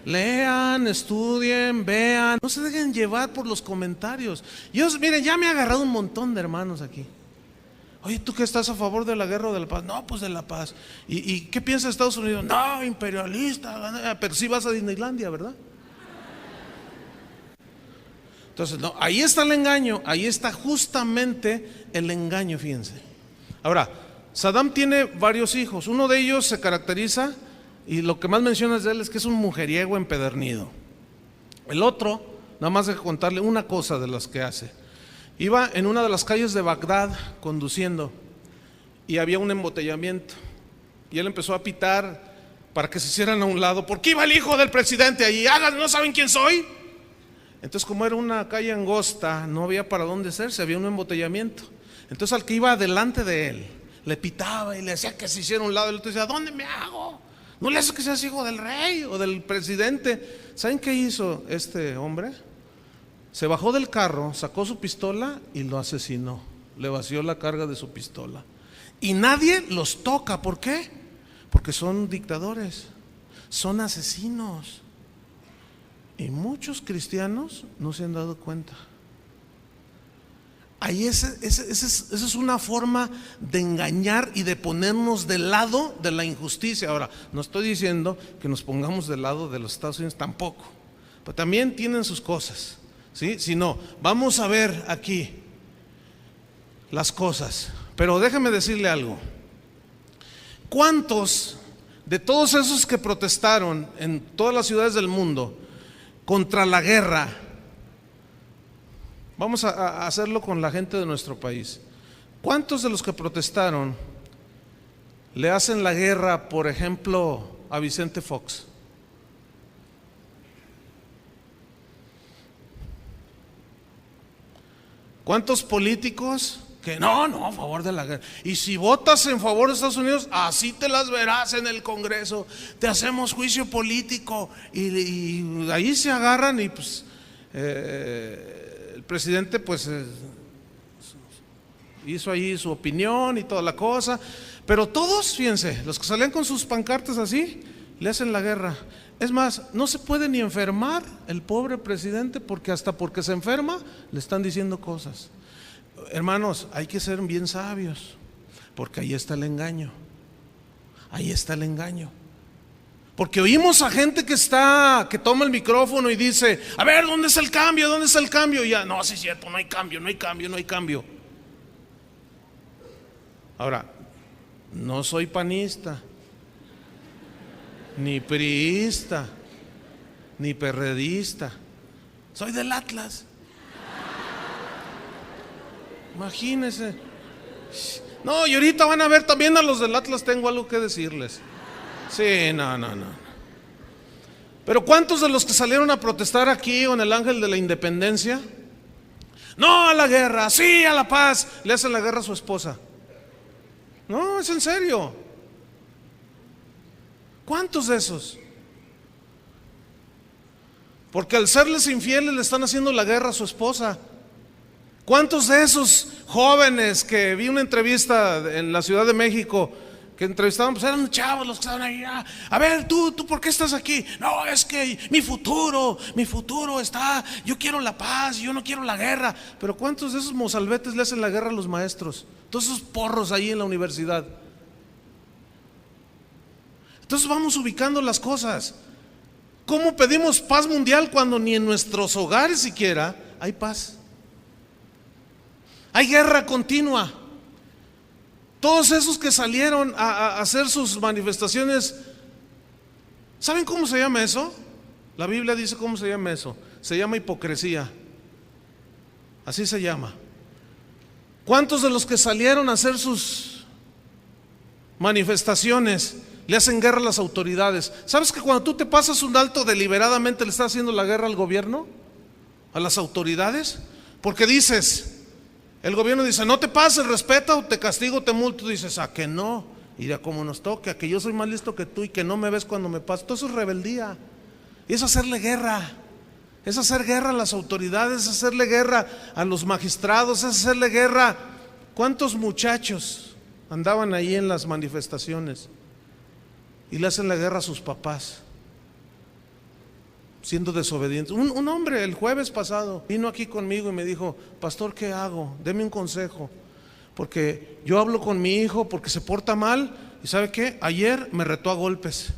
lean, estudien, vean, no se dejen llevar por los comentarios. Miren, ya me ha agarrado un montón de hermanos aquí. Oye, ¿tú qué estás a favor de la guerra o de la paz? No, pues de la paz. ¿Y qué piensa Estados Unidos? No, imperialista, pero sí vas a Disneylandia, ¿verdad? Entonces, no, ahí está el engaño, ahí está justamente el engaño, fíjense. Ahora, Saddam tiene varios hijos, uno de ellos se caracteriza, y lo que más mencionas de él es que es un mujeriego empedernido. El otro, nada más de contarle una cosa de las que hace. Iba en una de las calles de Bagdad conduciendo y había un embotellamiento y él empezó a pitar para que se hicieran a un lado, porque iba el hijo del presidente allí. ¿No saben quién soy? Entonces, como era una calle angosta, no había para dónde hacerse, había un embotellamiento. Entonces al que iba delante de él le pitaba y le decía que se hiciera a un lado. El otro decía, ¿dónde me hago? No le hace que seas hijo del rey o del presidente. ¿Saben qué hizo este hombre? Se bajó del carro, sacó su pistola y lo asesinó. Le vació la carga de su pistola. Y nadie los toca. ¿Por qué? Porque son dictadores, son asesinos. Y muchos cristianos no se han dado cuenta. Ahí esa es una forma de engañar y de ponernos del lado de la injusticia. Ahora, no estoy diciendo que nos pongamos del lado de los Estados Unidos, tampoco. Pero también tienen sus cosas, ¿sí? Si no, vamos a ver aquí las cosas. Pero déjeme decirle algo. ¿Cuántos de todos esos que protestaron en todas las ciudades del mundo contra la guerra? Vamos a hacerlo con la gente de nuestro país. ¿Cuántos de los que protestaron le hacen la guerra, por ejemplo, a Vicente Fox? ¿Cuántos políticos que no, a favor de la guerra? Y si votas en favor de Estados Unidos, así te las verás en el Congreso, te hacemos juicio político, y ahí se agarran y pues el presidente pues hizo ahí su opinión y toda la cosa, pero todos, fíjense, los que salían con sus pancartas así, le hacen la guerra. Es más, no se puede ni enfermar el pobre presidente, porque hasta porque se enferma le están diciendo cosas. Hermanos, hay que ser bien sabios, porque ahí está el engaño. Ahí está el engaño. Porque oímos a gente que toma el micrófono y dice: a ver, ¿dónde está el cambio? ¿Dónde está el cambio? Y ya, no, sí es cierto, no hay cambio, no hay cambio, no hay cambio. Ahora, no soy panista, ni priista, ni perredista. Soy del Atlas. Imagínense. No, y ahorita van a ver, también a los del Atlas tengo algo que decirles. Sí, no. Pero ¿cuántos de los que salieron a protestar aquí o en el Ángel de la Independencia? No a la guerra, sí a la paz. Le hacen la guerra a su esposa. No, es en serio. ¿Cuántos de esos? Porque al serles infieles le están haciendo la guerra a su esposa. ¿Cuántos de esos jóvenes que vi una entrevista en la Ciudad de México, que entrevistaban, pues eran chavos los que estaban ahí? A ver, tú ¿por qué estás aquí? No, es que mi futuro está, yo quiero la paz, yo no quiero la guerra. Pero ¿cuántos de esos mozalbetes le hacen la guerra a los maestros? Todos esos porros ahí en la universidad. Entonces vamos ubicando las cosas. ¿Cómo pedimos paz mundial cuando ni en nuestros hogares siquiera hay paz? Hay guerra continua. Todos esos que salieron a hacer sus manifestaciones, ¿saben cómo se llama eso? La Biblia dice cómo se llama eso. Se llama hipocresía. Así se llama. ¿Cuántos de los que salieron a hacer sus manifestaciones le hacen guerra a las autoridades? ¿Sabes que cuando tú te pasas un alto deliberadamente le estás haciendo la guerra al gobierno? ¿A las autoridades? Porque dices, el gobierno dice: no te pases, respeta o te castigo, te multo. Dices: a que no, y ya como nos toque, a que yo soy más listo que tú y que no me ves cuando me paso. Todo eso es rebeldía. Y es hacerle guerra. Es hacer guerra a las autoridades, es hacerle guerra a los magistrados, es hacerle guerra. ¿Cuántos muchachos andaban ahí en las manifestaciones y le hacen la guerra a sus papás, siendo desobedientes? Un hombre el jueves pasado vino aquí conmigo y me dijo: pastor, ¿qué hago? Deme un consejo, porque yo hablo con mi hijo porque se porta mal, y ¿sabe qué? Ayer me retó a golpes.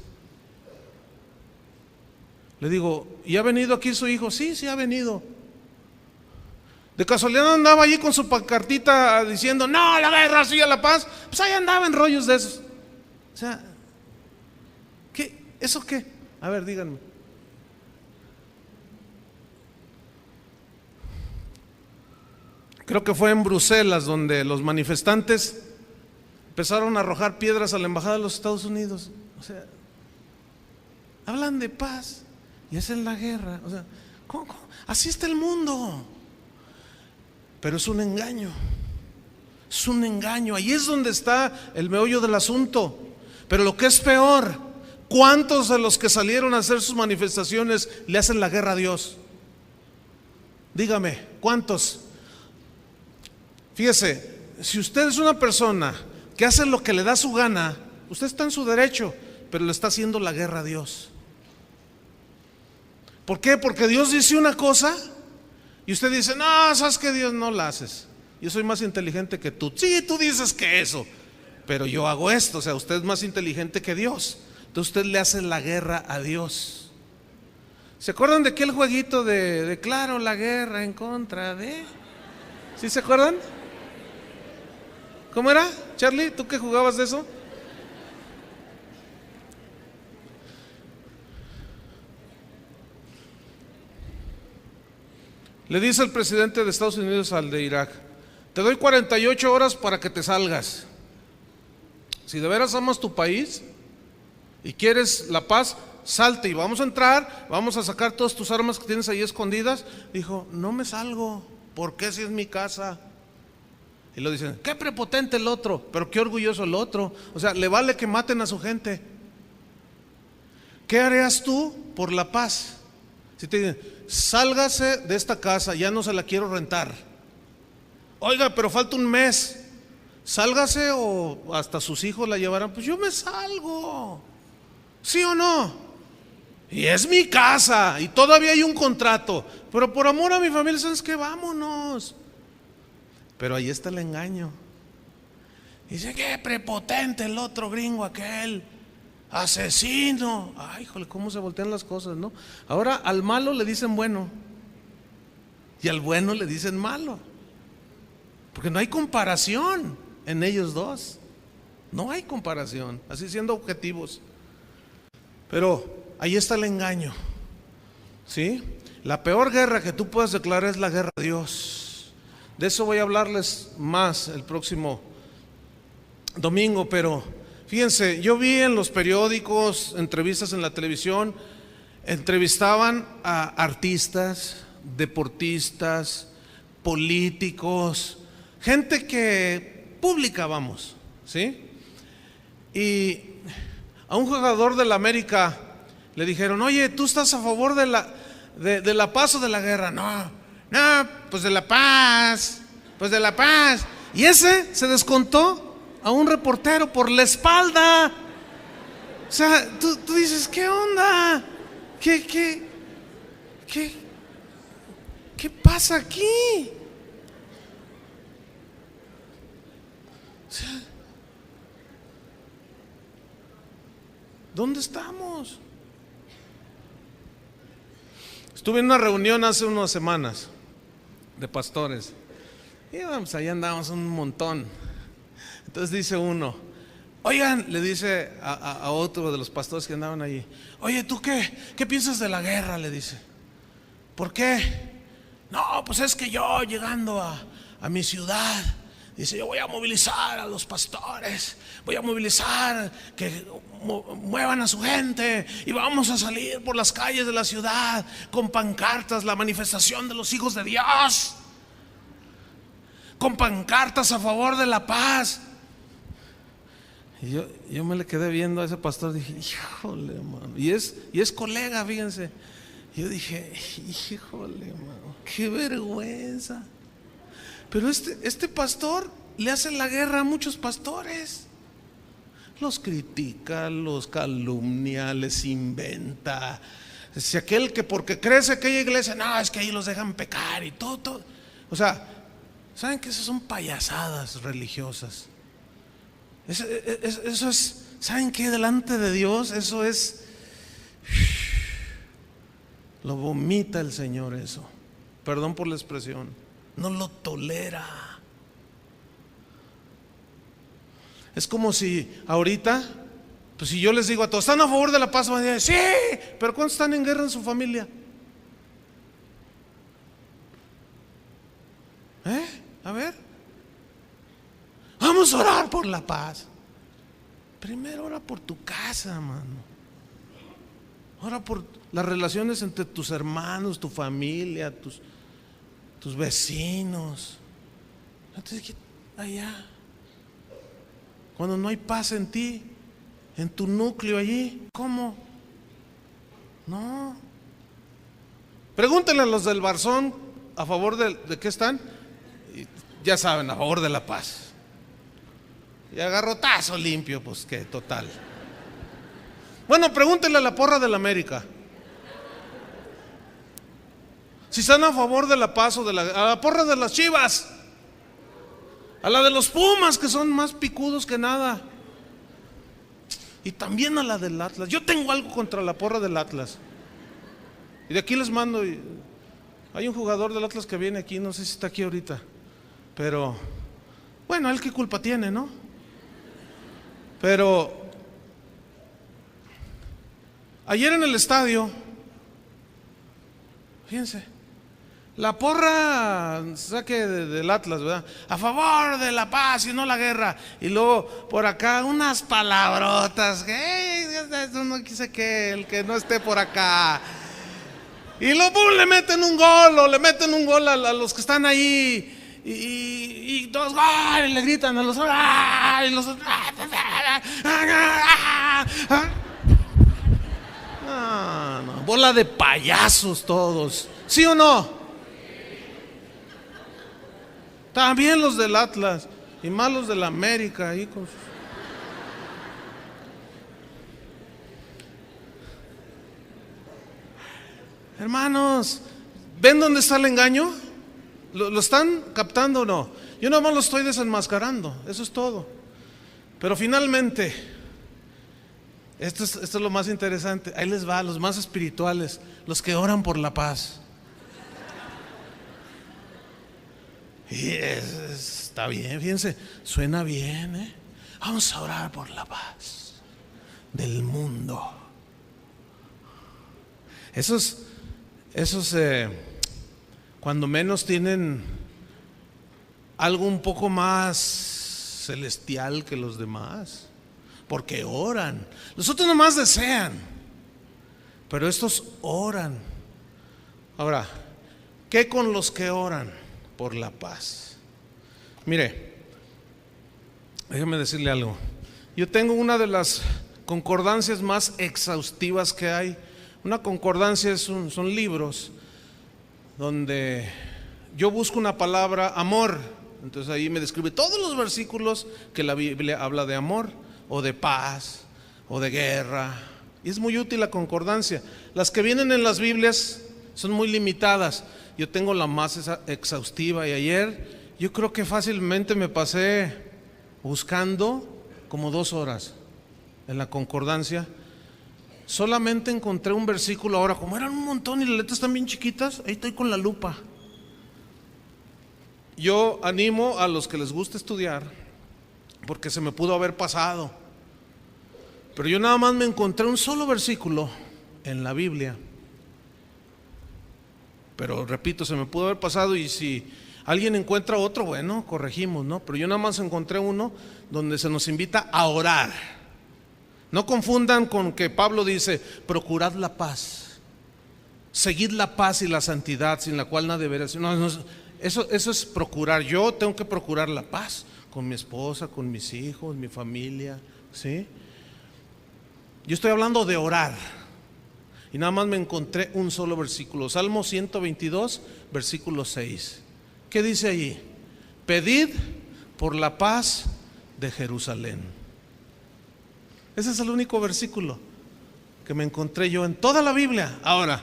Le digo: ¿y ha venido aquí su hijo? Sí, ha venido. ¿De casualidad andaba allí con su pancartita diciendo: no a la guerra, sí a la paz? Pues ahí andaba en rollos de esos. O sea, ¿qué? ¿Eso qué? A ver, díganme. Creo que fue en Bruselas donde los manifestantes empezaron a arrojar piedras a la embajada de los Estados Unidos. O sea, hablan de paz y hacen la guerra. O sea, ¿cómo? Así está el mundo. Pero es un engaño. Es un engaño. Ahí es donde está el meollo del asunto. Pero lo que es peor, ¿Cuántos de los que salieron a hacer sus manifestaciones le hacen la guerra a Dios? Dígame, ¿cuántos? Fíjese, si usted es una persona que hace lo que le da su gana, usted está en su derecho, pero le está haciendo la guerra a Dios. ¿Por qué? Porque Dios dice una cosa y usted dice, no, sabes que Dios no la haces. Yo soy más inteligente que tú. Sí, tú dices que eso, pero yo hago esto. O sea, usted es más inteligente que Dios. Entonces usted le hace la guerra a Dios. ¿Se acuerdan de aquel jueguito de declaro la guerra en contra de? ¿Sí se acuerdan? ¿Cómo era, Charlie? ¿Tú qué jugabas de eso? Le dice el presidente de Estados Unidos al de Irak: te doy 48 horas para que te salgas. Si de veras amas tu país y quieres la paz, salte y vamos a entrar, vamos a sacar todas tus armas que tienes ahí escondidas. Dijo, no me salgo, ¿por qué si es mi casa? Y lo dicen, qué prepotente el otro, pero qué orgulloso el otro. O sea, le vale que maten a su gente. ¿Qué harías tú por la paz? Si te dicen, sálgase de esta casa, ya no se la quiero rentar. Oiga, pero falta un mes, sálgase o hasta sus hijos la llevarán. Pues yo me salgo, ¿sí o no? Y es mi casa y todavía hay un contrato, pero por amor a mi familia, ¿sabes qué? Vámonos. Pero ahí está el engaño. Dice, qué prepotente el otro gringo aquel, asesino. Ay, híjole, cómo se voltean las cosas, ¿no? Ahora al malo le dicen bueno y al bueno le dicen malo, porque no hay comparación en ellos dos. No hay comparación, así siendo objetivos. Pero ahí está el engaño, ¿sí? La peor guerra que tú puedas declarar es la guerra a Dios. De eso voy a hablarles más el próximo domingo, pero fíjense, yo vi en los periódicos, entrevistas en la televisión, entrevistaban a artistas, deportistas, políticos, gente que pública, vamos, ¿sí? Y a un jugador de la América le dijeron, oye, ¿tú estás a favor de la paz o de la guerra? No, pues de la paz, pues de la paz. Y ese se descontó a un reportero por la espalda. O sea, tú dices, ¿qué onda? ¿Qué pasa aquí? O sea, ¿dónde estamos? Estuve en una reunión hace unas semanas de pastores y vamos, ahí andamos un montón. Entonces dice uno, oigan, le dice a otro de los pastores que andaban allí, oye, ¿tú qué piensas de la guerra? Le dice, ¿por qué? No, pues es que yo llegando a mi ciudad, dice, yo voy a movilizar a los pastores, voy a movilizar que muevan a su gente y vamos a salir por las calles de la ciudad con pancartas, la manifestación de los hijos de Dios, con pancartas a favor de la paz. Y yo me le quedé viendo a ese pastor, dije, híjole, mano, y es colega, fíjense. Yo dije, híjole, mano, qué vergüenza. Pero este pastor le hace la guerra a muchos pastores. Los critica, los calumnia, les inventa. Si aquel que porque crece aquella iglesia, no, es que ahí los dejan pecar y todo. O sea, ¿saben que esas son payasadas religiosas? Eso es, ¿saben qué? Delante de Dios, eso es, lo vomita el Señor eso. Perdón por la expresión. No lo tolera. Es como si ahorita, pues si yo les digo a todos, ¿están a favor de la paz? Van a decir, sí, pero ¿cuántos están en guerra en su familia? A ver, vamos a orar por la paz. Primero ora por tu casa, mano. Ora por las relaciones entre tus hermanos, tu familia, tus vecinos. Entonces, allá, cuando no hay paz en ti, en tu núcleo allí. ¿Cómo? No. Pregúntenle a los del Barzón a favor de qué están. Ya saben, a favor de la paz. Y a garrotazo limpio, pues qué, total. Bueno, pregúntenle a la porra de la América si están a favor de la paz o a la porra de las Chivas, a la de los Pumas, que son más picudos que nada, y también a la del Atlas. Yo tengo algo contra la porra del Atlas. Y de aquí les mando. Hay un jugador del Atlas que viene aquí, no sé si está aquí ahorita, pero bueno, él qué culpa tiene, ¿no? Pero ayer en el estadio, fíjense, la porra saque del Atlas, ¿verdad? A favor de la paz y no la guerra. Y luego por acá unas palabrotas, no quise que el que no esté por acá. Y luego le meten un gol, o le meten un gol a los que están ahí. Y todos ¡ay! Le gritan a los ¡ay! Y los no, bola de payasos todos, ¿sí o no? También los del Atlas y más los del América ahí con sus... Hermanos, ¿ven dónde está el engaño? ¿Lo están captando o no? Yo nada más lo estoy desenmascarando, eso es todo. Pero finalmente, esto es lo más interesante. Ahí les va, los más espirituales, los que oran por la paz. Y está bien, fíjense, suena bien, ¿eh? Vamos a orar por la paz del mundo. Esos cuando menos tienen algo un poco más celestial que los demás, porque oran. Los otros nomás desean, pero estos oran. Ahora, ¿qué con los que oran por la paz? Mire, déjeme decirle algo. Yo tengo una de las concordancias más exhaustivas que hay. Una concordancia son libros donde yo busco una palabra amor. Entonces ahí me describe todos los versículos que la Biblia habla de amor, o de paz, o de guerra. Y es muy útil la concordancia. Las que vienen en las Biblias son muy limitadas. Yo tengo la más exhaustiva, y ayer yo creo que fácilmente me pasé buscando como 2 horas en la concordancia. Solamente encontré un versículo. Ahora, como eran un montón y las letras están bien chiquitas, ahí estoy con la lupa. Yo animo a los que les gusta estudiar, porque se me pudo haber pasado, pero yo nada más me encontré un solo versículo en la Biblia. Pero repito, se me pudo haber pasado, y si alguien encuentra otro, bueno, corregimos, ¿no? Pero yo nada más encontré uno donde se nos invita a orar. No confundan con que Pablo dice: procurad la paz, seguid la paz y la santidad, sin la cual nada debería ser. No, eso es procurar. Yo tengo que procurar la paz con mi esposa, con mis hijos, mi familia, ¿sí? Yo estoy hablando de orar, y nada más me encontré un solo versículo. Salmo 122, versículo 6. ¿Qué dice allí? Pedid por la paz de Jerusalén. Ese es el único versículo que me encontré yo en toda la Biblia. Ahora,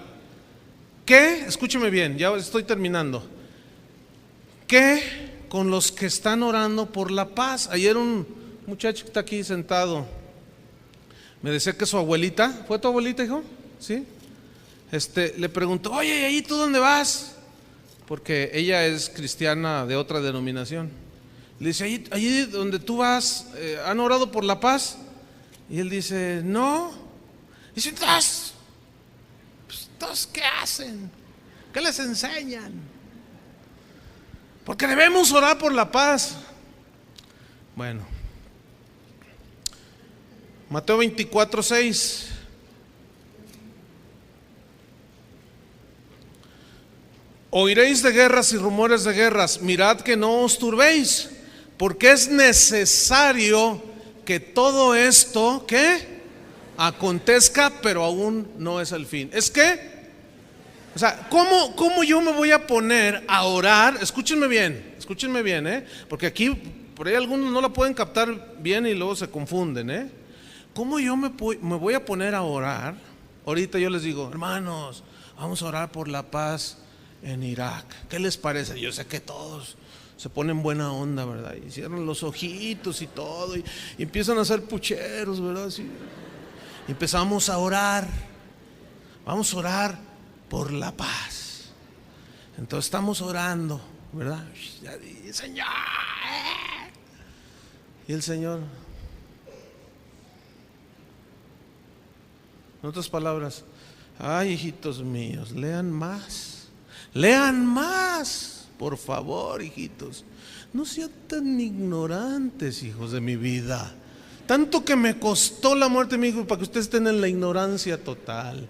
¿qué? Escúcheme bien, ya estoy terminando. ¿Qué con los que están orando por la paz? Ayer un muchacho que está aquí sentado me decía que su abuelita, ¿fue tu abuelita, hijo? ¿Sí? Le preguntó: oye, ¿y ahí tú dónde vas? Porque ella es cristiana de otra denominación. Le dice: allí donde tú vas, ¿han orado por la paz? Y él dice: no. Y dice: entonces, ¿qué hacen? ¿Qué les enseñan? Porque debemos orar por la paz. Bueno, Mateo 24, 6. Oiréis de guerras y rumores de guerras, mirad que no os turbéis, porque es necesario que todo esto, ¿qué? Acontezca, pero aún no es el fin. Es que, o sea, ¿cómo yo me voy a poner a orar? Escúchenme bien, porque aquí por ahí algunos no la pueden captar bien y luego se confunden, ¿Cómo yo me voy a poner a orar? Ahorita yo les digo, hermanos, vamos a orar por la paz en Irak. ¿Qué les parece? Yo sé que todos se ponen buena onda, ¿verdad? Y cierran los ojitos y todo, y empiezan a hacer pucheros, ¿verdad? Así. Y empezamos a orar. Vamos a orar por la paz. Entonces estamos orando, ¿verdad? Señor. Y el Señor, en otras palabras, ay, hijitos míos, lean más, por favor, hijitos. No sean tan ignorantes, hijos de mi vida. Tanto que me costó la muerte de mi hijo para que ustedes estén en la ignorancia total.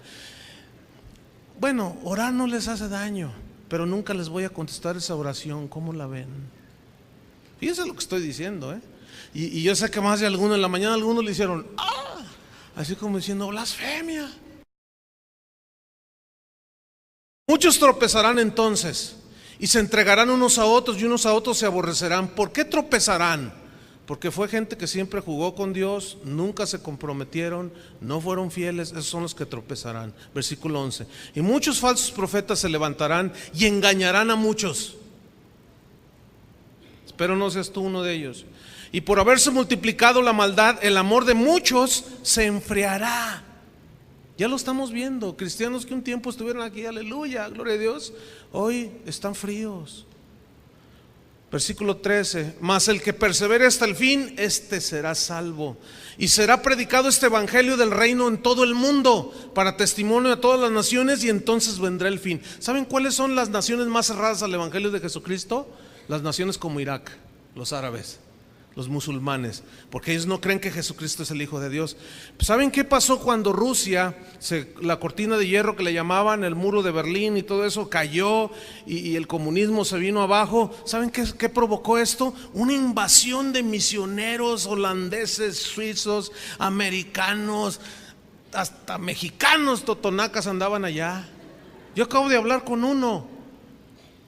Bueno, orar no les hace daño, pero nunca les voy a contestar esa oración. ¿Cómo la ven? Fíjense lo que estoy diciendo, Y yo sé que más de alguno en la mañana algunos le hicieron así como diciendo blasfemia. Muchos tropezarán entonces y se entregarán unos a otros y unos a otros se aborrecerán. ¿Por qué tropezarán? Porque fue gente que siempre jugó con Dios, nunca se comprometieron, no fueron fieles. Esos son los que tropezarán. Versículo 11. Y muchos falsos profetas se levantarán y engañarán a muchos. Espero no seas tú uno de ellos. Y por haberse multiplicado la maldad, el amor de muchos se enfriará. Ya lo estamos viendo. Cristianos que un tiempo estuvieron aquí, aleluya, gloria a Dios, hoy están fríos. Versículo 13. Mas el que persevere hasta el fin, este será salvo. Y será predicado este evangelio del reino en todo el mundo, para testimonio a todas las naciones, y entonces vendrá el fin. ¿Saben cuáles son las naciones más cerradas al evangelio de Jesucristo? Las naciones como Irak, los árabes, los musulmanes, porque ellos no creen que Jesucristo es el Hijo de Dios. ¿Saben qué pasó cuando Rusia, la cortina de hierro que le llamaban, el muro de Berlín y todo eso cayó y el comunismo se vino abajo? ¿Saben qué provocó esto? Una invasión de misioneros holandeses, suizos, americanos, hasta mexicanos totonacas andaban allá. Yo acabo de hablar con uno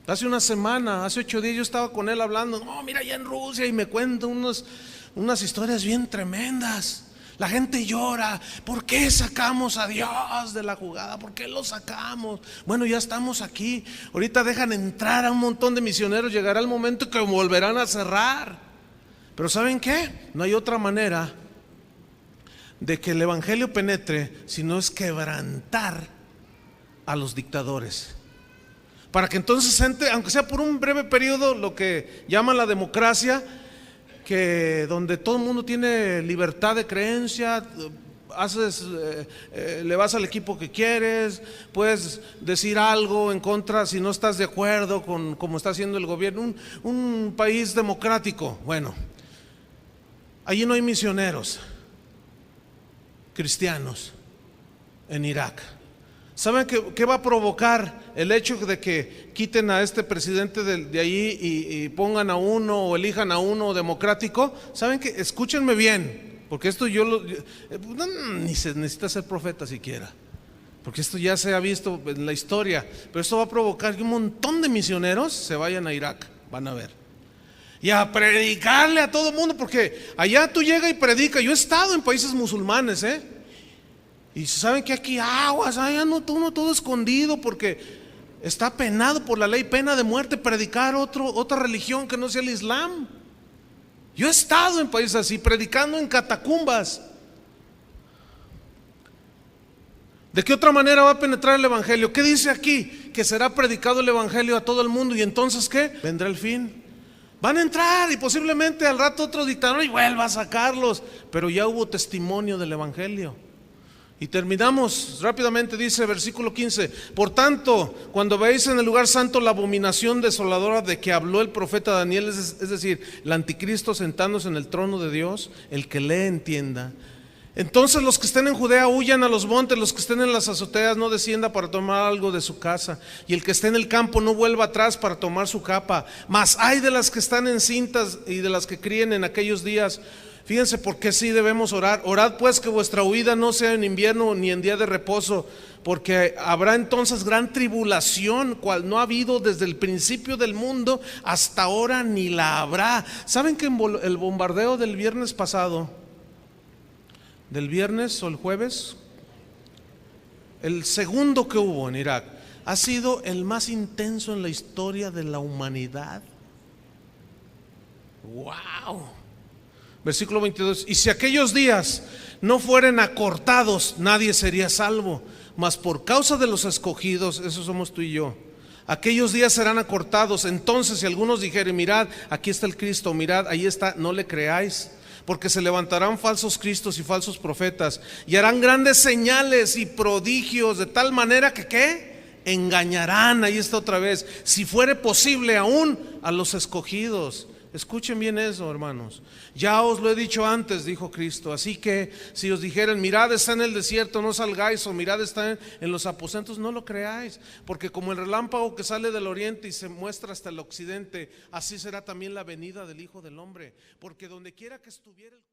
hace una semana, hace 8 días yo estaba con él hablando. No, mira, allá en Rusia, y me cuenta unas historias bien tremendas. La gente llora. ¿Por qué sacamos a Dios de la jugada? ¿Por qué lo sacamos? Bueno, ya estamos aquí. Ahorita dejan entrar a un montón de misioneros. Llegará el momento que volverán a cerrar. Pero ¿saben qué? No hay otra manera de que el evangelio penetre, sino es quebrantar a los dictadores, para que entonces entre, aunque sea por un breve periodo, lo que llaman la democracia, que donde todo el mundo tiene libertad de creencia, le vas al equipo que quieres, puedes decir algo en contra si no estás de acuerdo con cómo está haciendo el gobierno, un país democrático. Bueno, allí no hay misioneros cristianos en Irak. ¿Saben qué va a provocar el hecho de que quiten a este presidente de ahí y pongan a uno o elijan a uno democrático? ¿Saben qué? Escúchenme bien, porque esto ni se necesita ser profeta siquiera, porque esto ya se ha visto en la historia. Pero esto va a provocar que un montón de misioneros se vayan a Irak, van a ver, y a predicarle a todo el mundo, porque allá tú llegas y predicas. Yo he estado en países musulmanes, y saben que aquí aguas, allá no todo escondido, porque está penado por la ley, pena de muerte, predicar otra religión que no sea el Islam. Yo he estado en países así, predicando en catacumbas. ¿De qué otra manera va a penetrar el evangelio? ¿Qué dice aquí? Que será predicado el evangelio a todo el mundo, y entonces ¿qué? Vendrá el fin. Van a entrar y posiblemente al rato otro dictador y vuelva a sacarlos, pero ya hubo testimonio del evangelio. Y terminamos rápidamente, dice versículo 15: por tanto, cuando veáis en el lugar santo la abominación desoladora de que habló el profeta Daniel, es decir, el anticristo sentándose en el trono de Dios, el que lee entienda. Entonces los que estén en Judea huyan a los montes, los que estén en las azoteas no descienda para tomar algo de su casa, y el que esté en el campo no vuelva atrás para tomar su capa. Mas hay de las que están encintas y de las que críen en aquellos días. Fíjense por qué sí debemos orar. Orad pues que vuestra huida no sea en invierno ni en día de reposo, porque habrá entonces gran tribulación, cual no ha habido desde el principio del mundo hasta ahora ni la habrá. ¿Saben que el bombardeo del viernes pasado, del viernes o el jueves, el segundo que hubo en Irak, ha sido el más intenso en la historia de la humanidad? ¡Wow! Versículo 22: y si aquellos días no fueren acortados, nadie sería salvo, mas por causa de los escogidos, esos somos tú y yo, aquellos días serán acortados. Entonces si algunos dijeren, mirad, aquí está el Cristo, mirad, ahí está, no le creáis, porque se levantarán falsos cristos y falsos profetas, y harán grandes señales y prodigios, de tal manera que ¿qué? Engañarán, ahí está otra vez, si fuere posible aún a los escogidos. Escuchen bien eso, hermanos. Ya os lo he dicho antes, dijo Cristo. Así que si os dijeren, mirad está en el desierto, no salgáis, o mirad está en los aposentos, no lo creáis, porque como el relámpago que sale del oriente y se muestra hasta el occidente, así será también la venida del Hijo del Hombre. Porque donde quiera que estuviera el